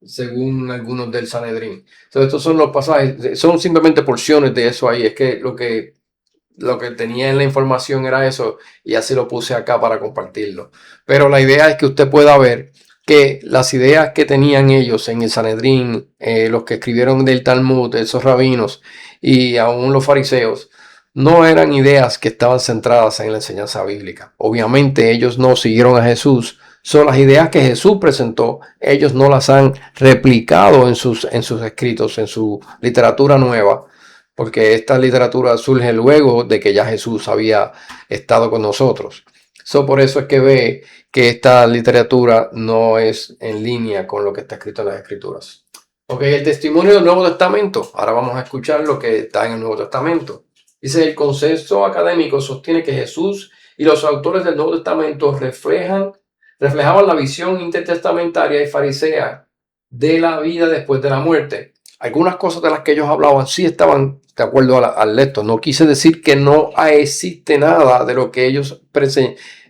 según algunos del Sanedrín. Entonces, estos son los pasajes, son simplemente porciones de eso ahí. Es que lo que tenía en la información era eso y así lo puse acá para compartirlo. Pero la idea es que usted pueda ver que las ideas que tenían ellos en el Sanedrín, los que escribieron del Talmud, esos rabinos y aún los fariseos, no eran ideas que estaban centradas en la enseñanza bíblica. Obviamente ellos no siguieron a Jesús Son las ideas que Jesús presentó, ellos no las han replicado en sus escritos, en su literatura nueva, porque esta literatura surge luego de que ya Jesús había estado con nosotros. Por eso es que ve que esta literatura no es en línea con lo que está escrito en las Escrituras. Ok, el testimonio del Nuevo Testamento. Ahora vamos a escuchar lo que está en el Nuevo Testamento. Dice, el consenso académico sostiene que Jesús y los autores del Nuevo Testamento reflejaban la visión intertestamentaria y farisea de la vida después de la muerte. Algunas cosas de las que ellos hablaban sí estaban de acuerdo al lector. No quise decir que no existe nada de lo que ellos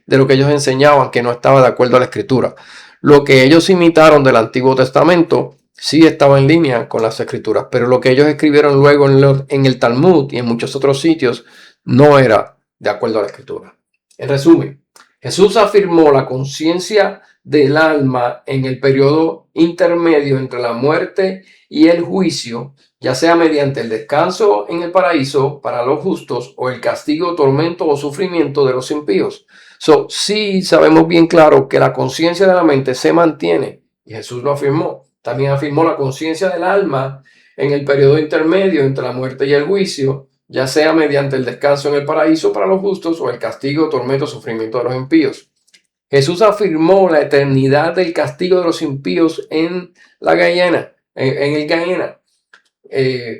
enseñaban que no estaba de acuerdo a la Escritura. Lo que ellos imitaron del Antiguo Testamento sí estaba en línea con las Escrituras, pero lo que ellos escribieron luego en el Talmud y en muchos otros sitios no era de acuerdo a la Escritura. En resumen, Jesús afirmó la conciencia del alma en el periodo intermedio entre la muerte y el juicio, ya sea mediante el descanso en el paraíso para los justos o el castigo, tormento o sufrimiento de los impíos. Sí sabemos bien claro que la conciencia de la mente se mantiene, y Jesús lo afirmó. También afirmó la conciencia del alma en el periodo intermedio entre la muerte y el juicio, ya sea mediante el descanso en el paraíso para los justos o el castigo, tormento, sufrimiento de los impíos. Jesús afirmó la eternidad del castigo de los impíos en la Gehenna, en el Gehenna.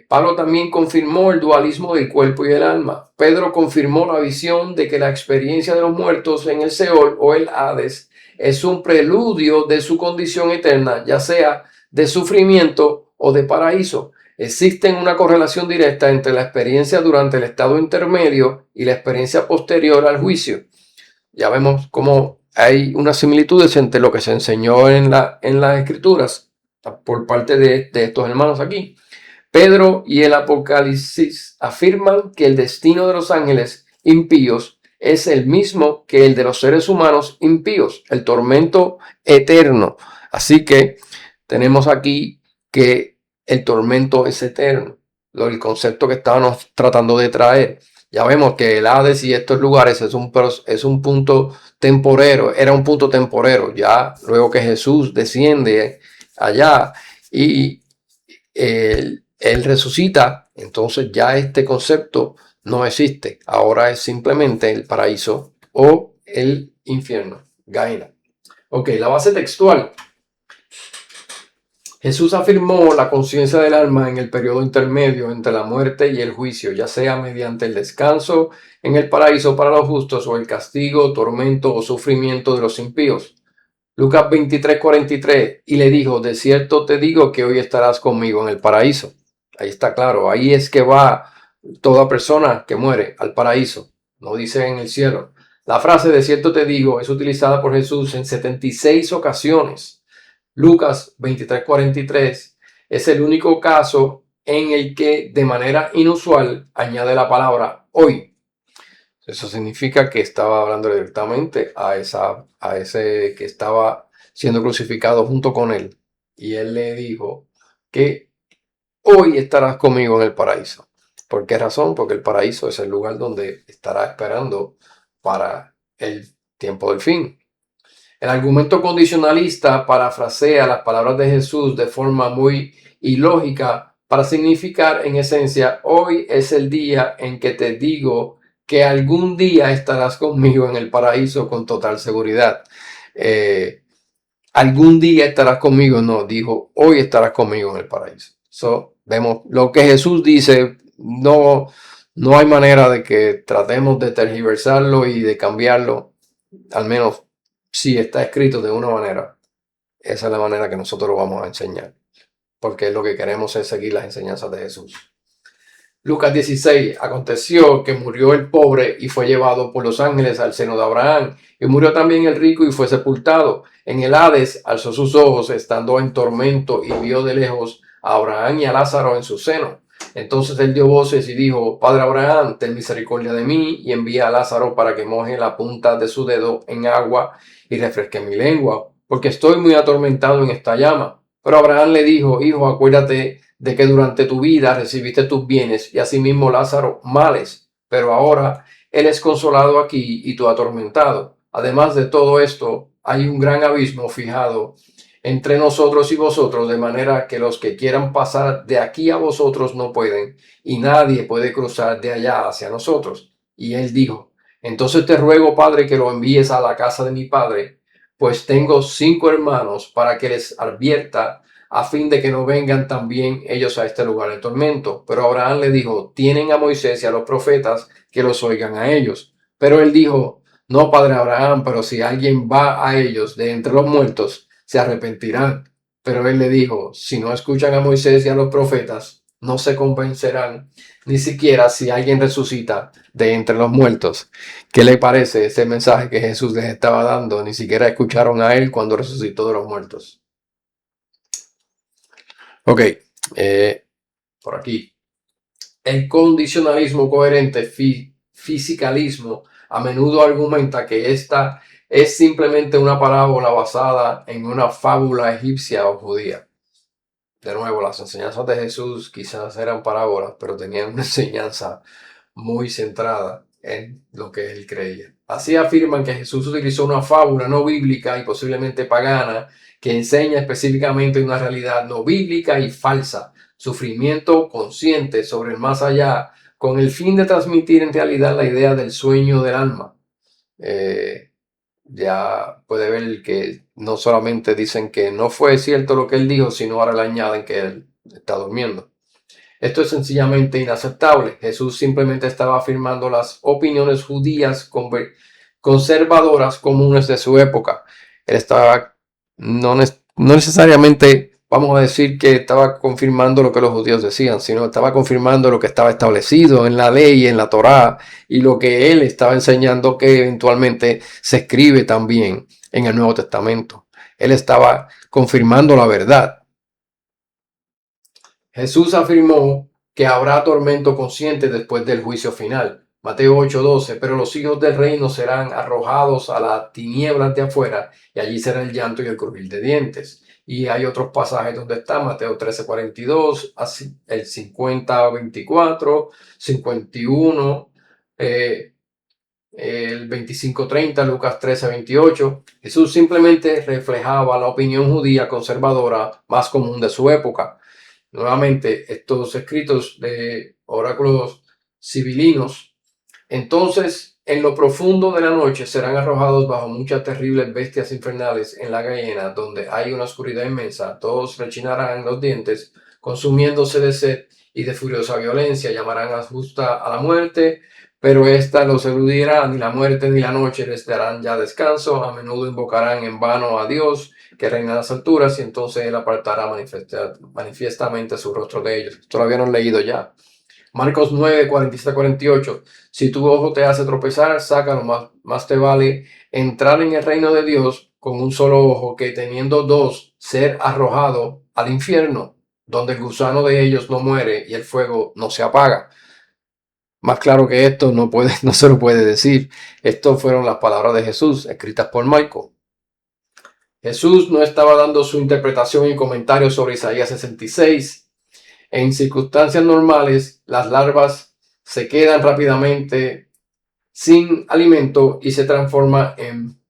Pablo también confirmó el dualismo del cuerpo y el alma. Pedro confirmó la visión de que la experiencia de los muertos en el Seol o el Hades es un preludio de su condición eterna, ya sea de sufrimiento o de paraíso. Existe una correlación directa entre la experiencia durante el estado intermedio y la experiencia posterior al juicio. Ya vemos cómo hay unas similitudes entre lo que se enseñó en las Escrituras por parte de estos hermanos aquí. Pedro y el Apocalipsis afirman que el destino de los ángeles impíos es el mismo que el de los seres humanos impíos, el tormento eterno. Así que tenemos aquí que el tormento es eterno, el concepto que estábamos tratando de traer. Ya vemos que el Hades y estos lugares es un punto temporero, era un punto temporero, ya luego que Jesús desciende allá y él resucita, entonces ya este concepto no existe. Ahora es simplemente el paraíso o el infierno, Gehenna. Ok, la base textual. Jesús afirmó la conciencia del alma en el periodo intermedio entre la muerte y el juicio, ya sea mediante el descanso en el paraíso para los justos o el castigo, tormento o sufrimiento de los impíos. Lucas 23:43, y le dijo, de cierto te digo que hoy estarás conmigo en el paraíso. Ahí está claro, ahí es que va toda persona que muere al paraíso, no dice en el cielo. La frase de cierto te digo es utilizada por Jesús en 76 ocasiones. Lucas 23:43 es el único caso en el que de manera inusual añade la palabra hoy. Eso significa que estaba hablando directamente a ese que estaba siendo crucificado junto con él. Y él le dijo que hoy estarás conmigo en el paraíso. ¿Por qué razón? Porque el paraíso es el lugar donde estará esperando para el tiempo del fin. El argumento condicionalista parafrasea las palabras de Jesús de forma muy ilógica para significar en esencia, hoy es el día en que te digo que algún día estarás conmigo en el paraíso con total seguridad. Algún día estarás conmigo, no, dijo, hoy estarás conmigo en el paraíso. Vemos lo que Jesús dice, no hay manera de que tratemos de tergiversarlo y de cambiarlo, al menos si está escrito de una manera. Esa es la manera que nosotros vamos a enseñar, porque lo que queremos es seguir las enseñanzas de Jesús. Lucas 16, aconteció que murió el pobre y fue llevado por los ángeles al seno de Abraham, y murió también el rico y fue sepultado. En el Hades alzó sus ojos estando en tormento y vio de lejos a Abraham y a Lázaro en su seno. Entonces él dio voces y dijo, Padre Abraham, ten misericordia de mí y envía a Lázaro para que moje la punta de su dedo en agua y refresque mi lengua, porque estoy muy atormentado en esta llama. Pero Abraham le dijo, hijo, acuérdate de que durante tu vida recibiste tus bienes y asimismo Lázaro males, pero ahora él es consolado aquí y tú atormentado. Además de todo esto, hay un gran abismo fijado entre nosotros y vosotros, de manera que los que quieran pasar de aquí a vosotros no pueden, y nadie puede cruzar de allá hacia nosotros. Y él dijo, entonces te ruego, Padre, que lo envíes a la casa de mi padre, pues tengo 5 hermanos, para que les advierta, a fin de que no vengan también ellos a este lugar de tormento. Pero Abraham le dijo, tienen a Moisés y a los profetas, que los oigan a ellos. Pero él dijo, no, padre Abraham, pero si alguien va a ellos de entre los muertos, se arrepentirán. Pero él le dijo, si no escuchan a Moisés y a los profetas, no se convencerán, ni siquiera si alguien resucita de entre los muertos. ¿Qué le parece ese mensaje que Jesús les estaba dando? Ni siquiera escucharon a él cuando resucitó de los muertos. Ok, por aquí. El condicionalismo coherente, fisicalismo, a menudo argumenta que esta es simplemente una parábola basada en una fábula egipcia o judía. De nuevo, las enseñanzas de Jesús quizás eran parábolas, pero tenían una enseñanza muy centrada en lo que él creía. Así afirman que Jesús utilizó una fábula no bíblica y posiblemente pagana que enseña específicamente una realidad no bíblica y falsa, sufrimiento consciente sobre el más allá, con el fin de transmitir en realidad la idea del sueño del alma. Ya puede ver que no solamente dicen que no fue cierto lo que él dijo, sino ahora le añaden que él está durmiendo. Esto es sencillamente inaceptable. Jesús simplemente estaba afirmando las opiniones judías conservadoras comunes de su época. Él estaba no necesariamente, vamos a decir que estaba confirmando lo que los judíos decían, sino estaba confirmando lo que estaba establecido en la ley, en la Torá, y lo que él estaba enseñando que eventualmente se escribe también en el Nuevo Testamento. Él estaba confirmando la verdad. Jesús afirmó que habrá tormento consciente después del juicio final. Mateo 8:12, pero los hijos del reino serán arrojados a las tinieblas de afuera y allí será el llanto y el crujir de dientes. Y hay otros pasajes donde está Mateo 13:42, el 50:24, 51, el 25:30, Lucas 13:28. Jesús simplemente reflejaba la opinión judía conservadora más común de su época. Nuevamente, estos escritos de oráculos sibilinos. Entonces, en lo profundo de la noche serán arrojados bajo muchas terribles bestias infernales en la Gehenna, donde hay una oscuridad inmensa. Todos rechinarán los dientes, consumiéndose de sed y de furiosa violencia. Llamarán a justa a la muerte, pero ésta los eludirá. Ni la muerte ni la noche les darán ya descanso. A menudo invocarán en vano a Dios, que reina en las alturas, y entonces él apartará manifiestamente su rostro de ellos. Esto lo habíamos leído ya. Marcos 9, 47, 48. Si tu ojo te hace tropezar, sácalo. Más te vale entrar en el reino de Dios con un solo ojo que teniendo dos ser arrojado al infierno, donde el gusano de ellos no muere y el fuego no se apaga. Más claro que esto no se lo puede decir. Estas fueron las palabras de Jesús escritas por Michael. Jesús no estaba dando su interpretación y comentario sobre Isaías 66. En circunstancias normales, las larvas se quedan rápidamente sin alimento y se transforman en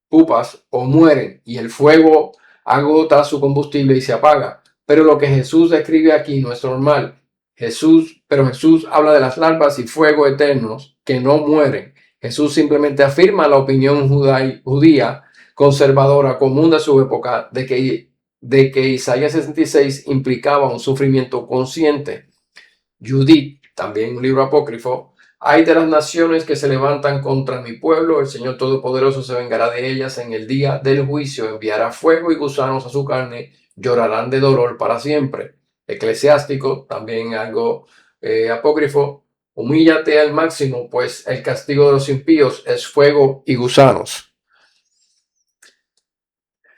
pupas o mueren, y el fuego agota su combustible y se apaga. Pero lo que Jesús describe aquí no es normal. Pero Jesús habla de las larvas y fuego eternos que no mueren. Jesús simplemente afirma la opinión judía conservadora común de su época de que Isaías 66 implicaba un sufrimiento consciente. Judith, también un libro apócrifo, hay de las naciones que se levantan contra mi pueblo, el Señor Todopoderoso se vengará de ellas en el día del juicio, enviará fuego y gusanos a su carne, llorarán de dolor para siempre. Eclesiástico, también algo apócrifo, humíllate al máximo, pues el castigo de los impíos es fuego y gusanos.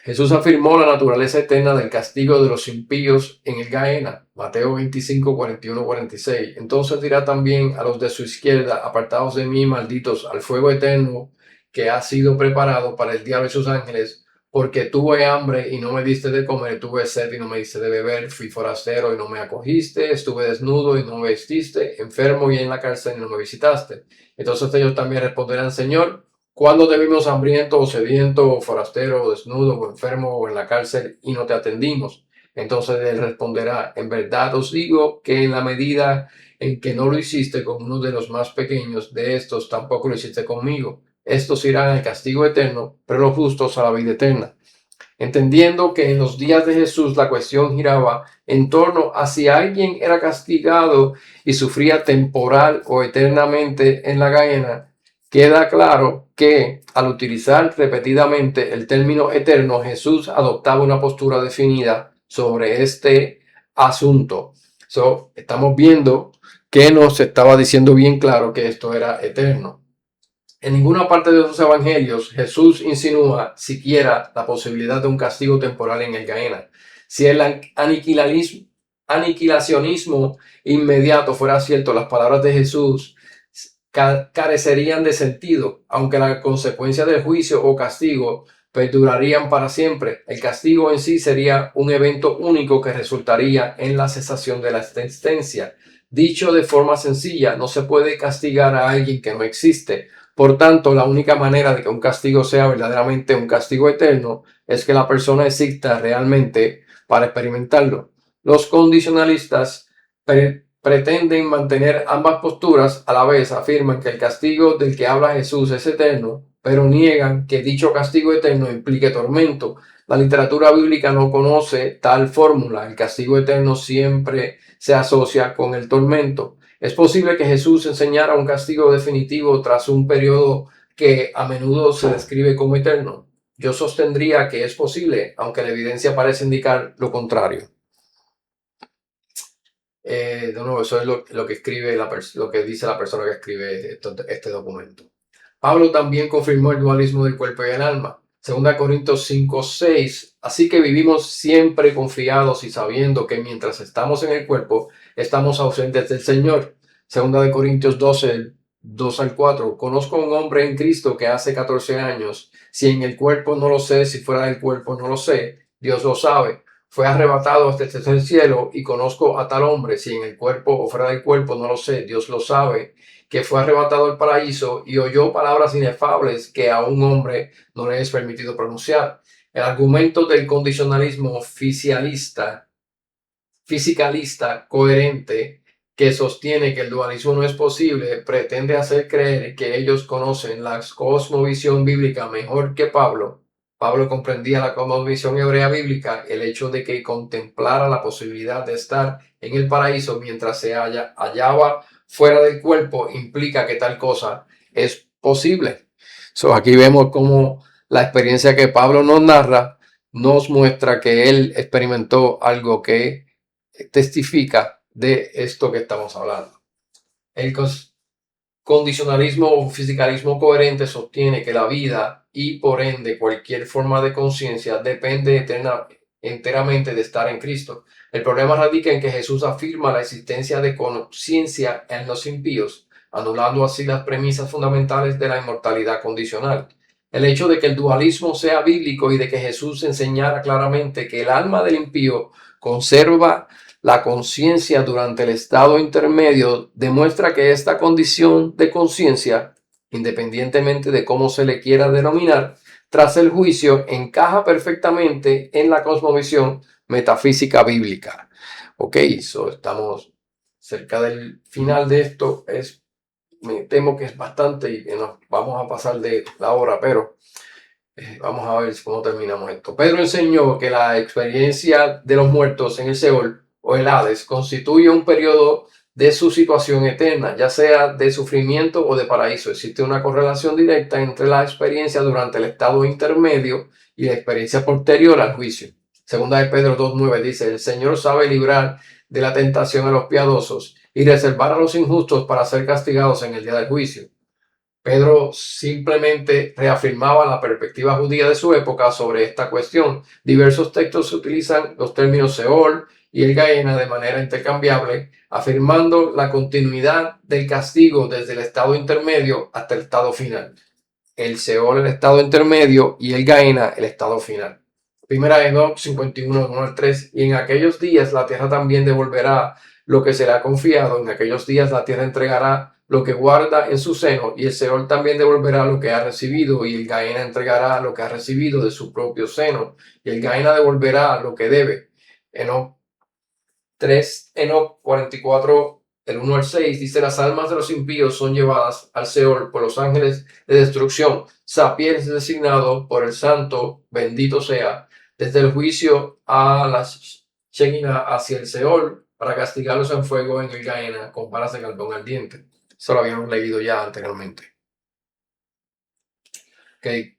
Jesús afirmó la naturaleza eterna del castigo de los impíos en el Gehenna, Mateo 25, 41, 46. Entonces dirá también a los de su izquierda, apartados de mí, malditos, al fuego eterno que ha sido preparado para el diablo y sus ángeles, porque tuve hambre y no me diste de comer, tuve sed y no me diste de beber, fui forastero y no me acogiste, estuve desnudo y no me vestiste, enfermo y en la cárcel y no me visitaste. Entonces ellos también responderán, Señor, ¿Cuándo te vimos hambriento o sediento o forastero o desnudo o enfermo o en la cárcel y no te atendimos? Entonces él responderá, en verdad os digo que en la medida en que no lo hiciste con uno de los más pequeños de estos, tampoco lo hiciste conmigo. Estos irán al castigo eterno, pero los justos a la vida eterna. Entendiendo que en los días de Jesús la cuestión giraba en torno a si alguien era castigado y sufría temporal o eternamente en la Gehenna, queda claro que al utilizar repetidamente el término eterno, Jesús adoptaba una postura definida sobre este asunto. Estamos viendo que nos estaba diciendo bien claro que esto era eterno. En ninguna parte de los evangelios Jesús insinúa siquiera la posibilidad de un castigo temporal en el Gehenna. Si el aniquilacionismo inmediato fuera cierto, las palabras de Jesús carecerían de sentido, aunque la consecuencia del juicio o castigo perdurarían para siempre. El castigo en sí sería un evento único que resultaría en la cesación de la existencia. Dicho de forma sencilla, no se puede castigar a alguien que no existe. Por tanto, la única manera de que un castigo sea verdaderamente un castigo eterno es que la persona exista realmente para experimentarlo. Los condicionalistas pretenden mantener ambas posturas a la vez, afirman que el castigo del que habla Jesús es eterno, pero niegan que dicho castigo eterno implique tormento. La literatura bíblica no conoce tal fórmula. El castigo eterno siempre se asocia con el tormento. Es posible que Jesús enseñara un castigo definitivo tras un periodo que a menudo se describe como eterno. Yo sostendría que es posible, aunque la evidencia parece indicar lo contrario. De nuevo, eso es lo que escribe lo que dice la persona que escribe este documento. Pablo también confirmó el dualismo del cuerpo y el alma. 2 Corintios 5:6. Así que vivimos siempre confiados y sabiendo que mientras estamos en el cuerpo, estamos ausentes del Señor. 2 Corintios 12, 2 al 4. Conozco a un hombre en Cristo que hace 14 años. Si en el cuerpo no lo sé, si fuera del cuerpo no lo sé. Dios lo sabe. Fue arrebatado hasta el tercer cielo y conozco a tal hombre. Si en el cuerpo o fuera del cuerpo no lo sé. Dios lo sabe, que fue arrebatado al paraíso y oyó palabras inefables que a un hombre no le es permitido pronunciar. El argumento del condicionalismo fisicalista coherente que sostiene que el dualismo no es posible pretende hacer creer que ellos conocen la cosmovisión bíblica mejor que Pablo. Pablo comprendía la cosmovisión hebrea bíblica, el hecho de que contemplara la posibilidad de estar en el paraíso mientras se hallaba fuera del cuerpo implica que tal cosa es posible. Aquí vemos cómo la experiencia que Pablo nos narra nos muestra que él experimentó algo que testifica de esto que estamos hablando. El condicionalismo o fisicalismo coherente sostiene que la vida y por ende cualquier forma de conciencia depende enteramente de estar en Cristo. El problema radica en que Jesús afirma la existencia de conciencia en los impíos, anulando así las premisas fundamentales de la inmortalidad condicional. El hecho de que el dualismo sea bíblico y de que Jesús enseñara claramente que el alma del impío conserva la conciencia durante el estado intermedio demuestra que esta condición de conciencia, independientemente de cómo se le quiera denominar, tras el juicio encaja perfectamente en la cosmovisión metafísica bíblica. Ok, estamos cerca del final de esto. Me temo que es bastante y que nos vamos a pasar de la hora, pero vamos a ver cómo terminamos esto. Pedro enseñó que la experiencia de los muertos en el Seol o el Hades constituye un periodo de su situación eterna, ya sea de sufrimiento o de paraíso. Existe una correlación directa entre la experiencia durante el estado intermedio y la experiencia posterior al juicio. Segunda de Pedro 2:9 dice, el Señor sabe librar de la tentación a los piadosos y reservar a los injustos para ser castigados en el día del juicio. Pedro simplemente reafirmaba la perspectiva judía de su época sobre esta cuestión. Diversos textos utilizan los términos Seol y el Gehenna de manera intercambiable, afirmando la continuidad del castigo desde el estado intermedio hasta el estado final. El Seol, el estado intermedio, y el Gehenna, el estado final. Primera de Enoc 51, 1 al 3. Y en aquellos días la tierra también devolverá lo que será confiado. En aquellos días la tierra entregará lo que guarda en su seno, y el Seol también devolverá lo que ha recibido, y el Gaena entregará lo que ha recibido de su propio seno, y el Gaena devolverá lo que debe. Enoc 3, Enoc 44, el 1 al 6, dice: las almas de los impíos son llevadas al Seol por los ángeles de destrucción. Sapiel es designado por el santo, bendito sea, desde el juicio a la Shekinah hacia el Seol, para castigarlos en fuego en el Gaena con varas de carbón ardiente. Eso lo habíamos leído ya anteriormente. Okay.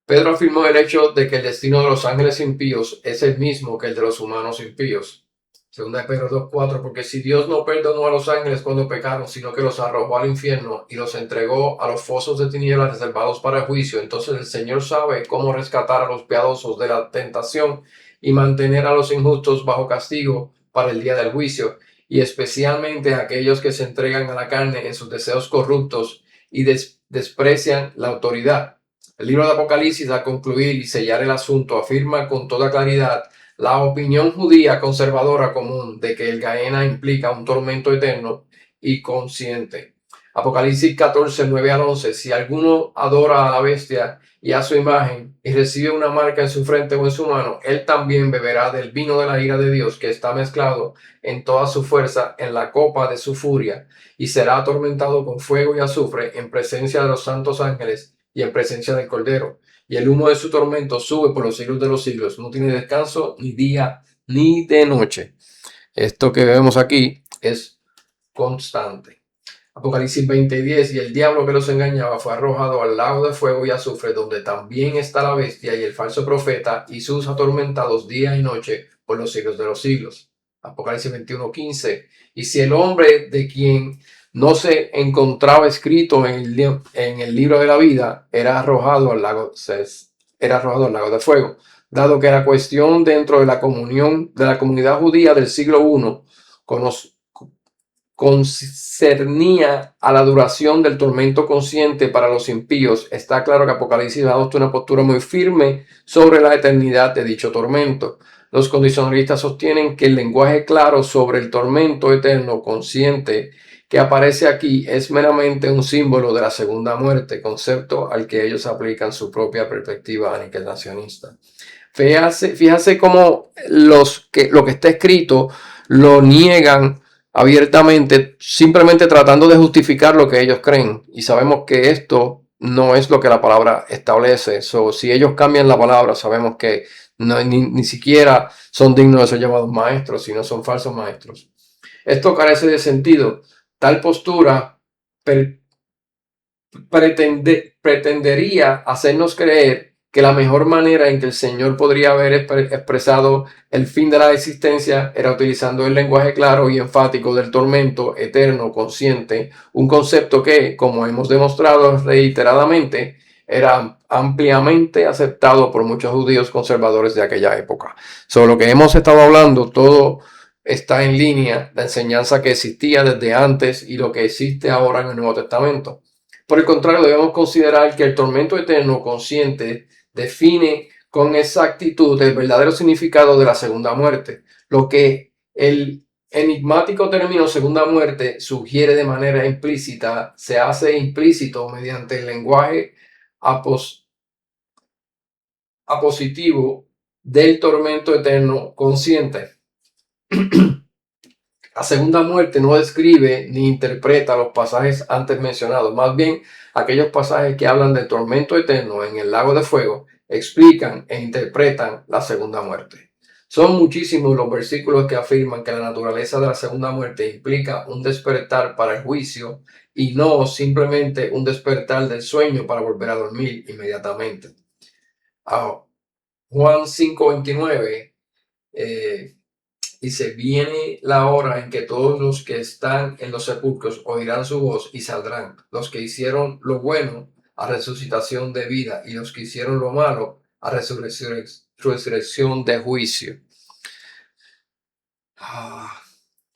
Pedro afirmó el hecho de que el destino de los ángeles impíos es el mismo que el de los humanos impíos. Segunda de Pedro 2:4, porque si Dios no perdonó a los ángeles cuando pecaron, sino que los arrojó al infierno y los entregó a los fosos de tinieblas reservados para el juicio, entonces el Señor sabe cómo rescatar a los piadosos de la tentación y mantener a los injustos bajo castigo para el día del juicio, y especialmente a aquellos que se entregan a la carne en sus deseos corruptos y desprecian la autoridad. El libro de Apocalipsis, al concluir y sellar el asunto, afirma con toda claridad la opinión judía conservadora común de que el Gaena implica un tormento eterno y consciente. Apocalipsis 14, 9 al 11. Si alguno adora a la bestia y a su imagen y recibe una marca en su frente o en su mano, él también beberá del vino de la ira de Dios, que está mezclado en toda su fuerza en la copa de su furia, y será atormentado con fuego y azufre en presencia de los santos ángeles y en presencia del Cordero. Y el humo de su tormento sube por los siglos de los siglos. No tiene descanso ni día ni de noche. Esto que vemos aquí es constante. Apocalipsis 20:10. Y el diablo que los engañaba fue arrojado al lago de fuego y azufre, donde también está la bestia y el falso profeta, y sus atormentados día y noche por los siglos de los siglos. Apocalipsis 21:15. Y si el hombre de quien no se encontraba escrito en el libro de la vida era arrojado al lago de fuego, dado que era cuestión dentro de la comunidad judía del siglo I, concernía a la duración del tormento consciente para los impíos. Está claro que Apocalipsis adopta una postura muy firme sobre la eternidad de dicho tormento. Los condicionalistas sostienen que el lenguaje claro sobre el tormento eterno consciente que aparece aquí es meramente un símbolo de la segunda muerte, concepto al que ellos aplican su propia perspectiva aniquilacionista. Fíjase cómo lo que está escrito lo niegan abiertamente, simplemente tratando de justificar lo que ellos creen. Y sabemos que esto no es lo que la palabra establece. Si ellos cambian la palabra, sabemos que ni siquiera son dignos de ser llamados maestros, sino son falsos maestros. Esto carece de sentido. Tal postura pretendería hacernos creer que la mejor manera en que el Señor podría haber expresado el fin de la existencia era utilizando el lenguaje claro y enfático del tormento eterno consciente, un concepto que, como hemos demostrado reiteradamente, era ampliamente aceptado por muchos judíos conservadores de aquella época. Sobre lo que hemos estado hablando, todo está en línea, la enseñanza que existía desde antes y lo que existe ahora en el Nuevo Testamento. Por el contrario, debemos considerar que el tormento eterno consciente define con exactitud el verdadero significado de la segunda muerte, lo que el enigmático término segunda muerte sugiere de manera implícita, se hace implícito mediante el lenguaje apositivo del tormento eterno consciente. La segunda muerte no describe ni interpreta los pasajes antes mencionados, más bien aquellos pasajes que hablan del tormento eterno en el lago de fuego explican e interpretan la segunda muerte. Son muchísimos los versículos que afirman que la naturaleza de la segunda muerte implica un despertar para el juicio y no simplemente un despertar del sueño para volver a dormir inmediatamente. Juan 5:29 dice: viene la hora en que todos los que están en los sepulcros oirán su voz y saldrán, los que hicieron lo bueno a resucitación de vida y los que hicieron lo malo a resurrección de juicio.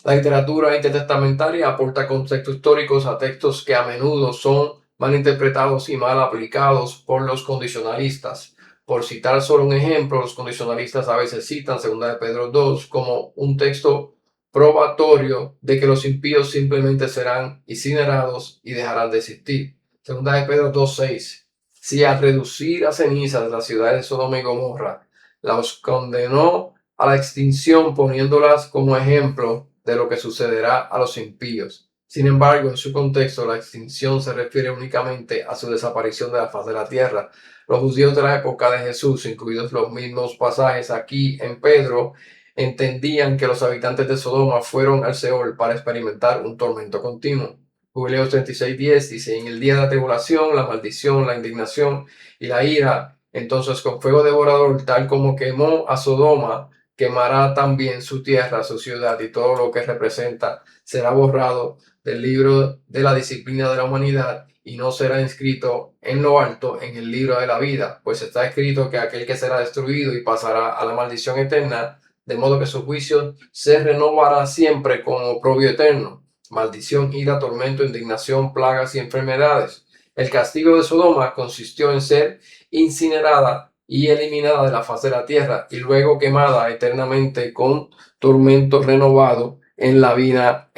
La literatura intertestamentaria aporta contextos históricos a textos que a menudo son mal interpretados y mal aplicados por los condicionalistas. Por citar solo un ejemplo, los condicionalistas a veces citan 2 de Pedro 2 como un texto probatorio de que los impíos simplemente serán incinerados y dejarán de existir. Segunda de Pedro 2:6. Si al reducir a cenizas las ciudades de Sodoma y Gomorra, las condenó a la extinción poniéndolas como ejemplo de lo que sucederá a los impíos. Sin embargo, en su contexto, la extinción se refiere únicamente a su desaparición de la faz de la tierra. Los judíos de la época de Jesús, incluidos los mismos pasajes aquí en Pedro, entendían que los habitantes de Sodoma fueron al Seol para experimentar un tormento continuo. Jubileos 36:10 dice: en el día de la tribulación, la maldición, la indignación y la ira, entonces con fuego devorador, tal como quemó a Sodoma, quemará también su tierra, su ciudad, y todo lo que representa será borrado del libro de la disciplina de la humanidad y no será inscrito en lo alto en el libro de la vida, pues está escrito que aquel que será destruido y pasará a la maldición eterna, de modo que su juicio se renovará siempre con oprobio eterno, maldición, ira, tormento, indignación, plagas y enfermedades. El castigo de Sodoma consistió en ser incinerada y eliminada de la faz de la tierra y luego quemada eternamente con tormento renovado en la vida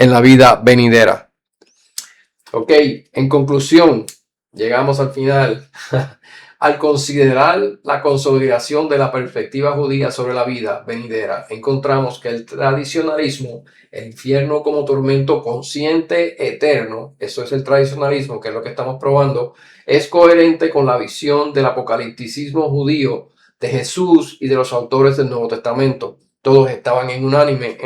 venidera. Ok, en conclusión, llegamos al final. Al considerar la consolidación de la perspectiva judía sobre la vida venidera, encontramos que el tradicionalismo, el infierno como tormento consciente eterno, eso es el tradicionalismo, que es lo que estamos probando, es coherente con la visión del apocalipticismo judío de Jesús y de los autores del Nuevo Testamento. Todos estaban en unánime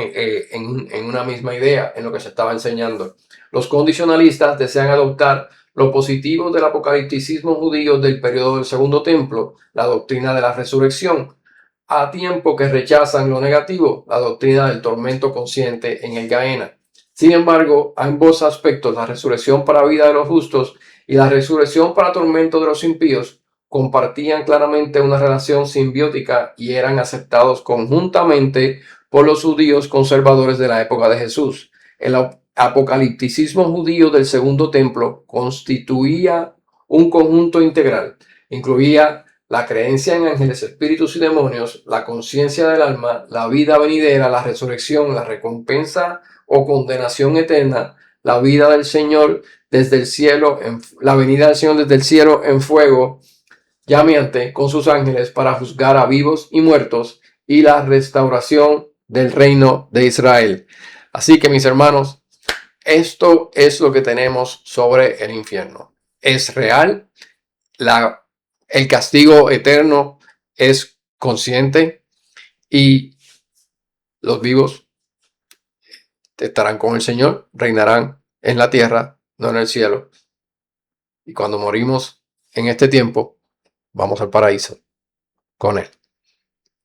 en una misma idea en lo que se estaba enseñando. Los condicionalistas desean adoptar lo positivo del apocalipticismo judío del periodo del Segundo Templo, la doctrina de la resurrección, a tiempo que rechazan lo negativo, la doctrina del tormento consciente en el Gehenna. Sin embargo, ambos aspectos, la resurrección para vida de los justos y la resurrección para tormento de los impíos, compartían claramente una relación simbiótica y eran aceptados conjuntamente por los judíos conservadores de la época de Jesús. El apocalipticismo judío del Segundo Templo constituía un conjunto integral. Incluía la creencia en ángeles, espíritus y demonios, la conciencia del alma, la vida venidera, la resurrección, la recompensa o condenación eterna, la vida del Señor desde el cielo, la venida del Señor desde el cielo en fuego llameante con sus ángeles para juzgar a vivos y muertos, y la restauración del reino de Israel. Así que, mis hermanos, esto es lo que tenemos sobre el infierno. Es real, el castigo eterno es consciente y los vivos estarán con el Señor, reinarán en la tierra, no en el cielo. Y cuando morimos en este tiempo, vamos al paraíso con Él.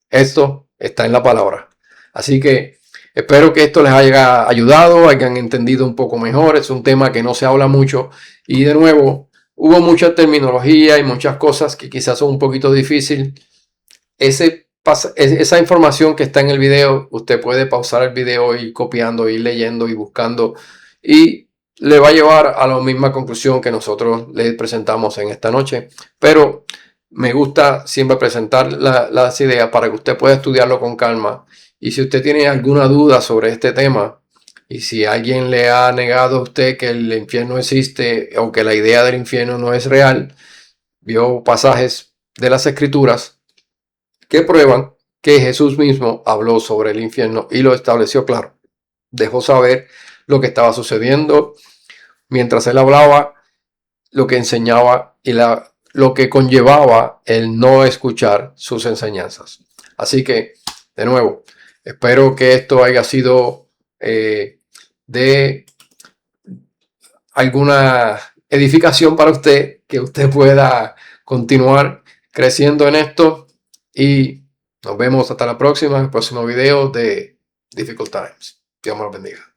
Esto está en la palabra. Así que espero que esto les haya ayudado, hayan entendido un poco mejor. Es un tema que no se habla mucho y de nuevo hubo mucha terminología y muchas cosas que quizás son un poquito difícil. Esa información que está en el video, usted puede pausar el video y ir copiando, ir leyendo y buscando y le va a llevar a la misma conclusión que nosotros le presentamos en esta noche. Pero me gusta siempre presentar las ideas para que usted pueda estudiarlo con calma. Y si usted tiene alguna duda sobre este tema, y si alguien le ha negado a usted que el infierno existe o que la idea del infierno no es real, vio pasajes de las Escrituras que prueban que Jesús mismo habló sobre el infierno y lo estableció claro. Dejó saber lo que estaba sucediendo mientras él hablaba, lo que enseñaba y lo que conllevaba el no escuchar sus enseñanzas. Así que, de nuevo, espero que esto haya sido de alguna edificación para usted, que usted pueda continuar creciendo en esto y nos vemos hasta la próxima, el próximo video de Difficult Times. Dios me lo bendiga.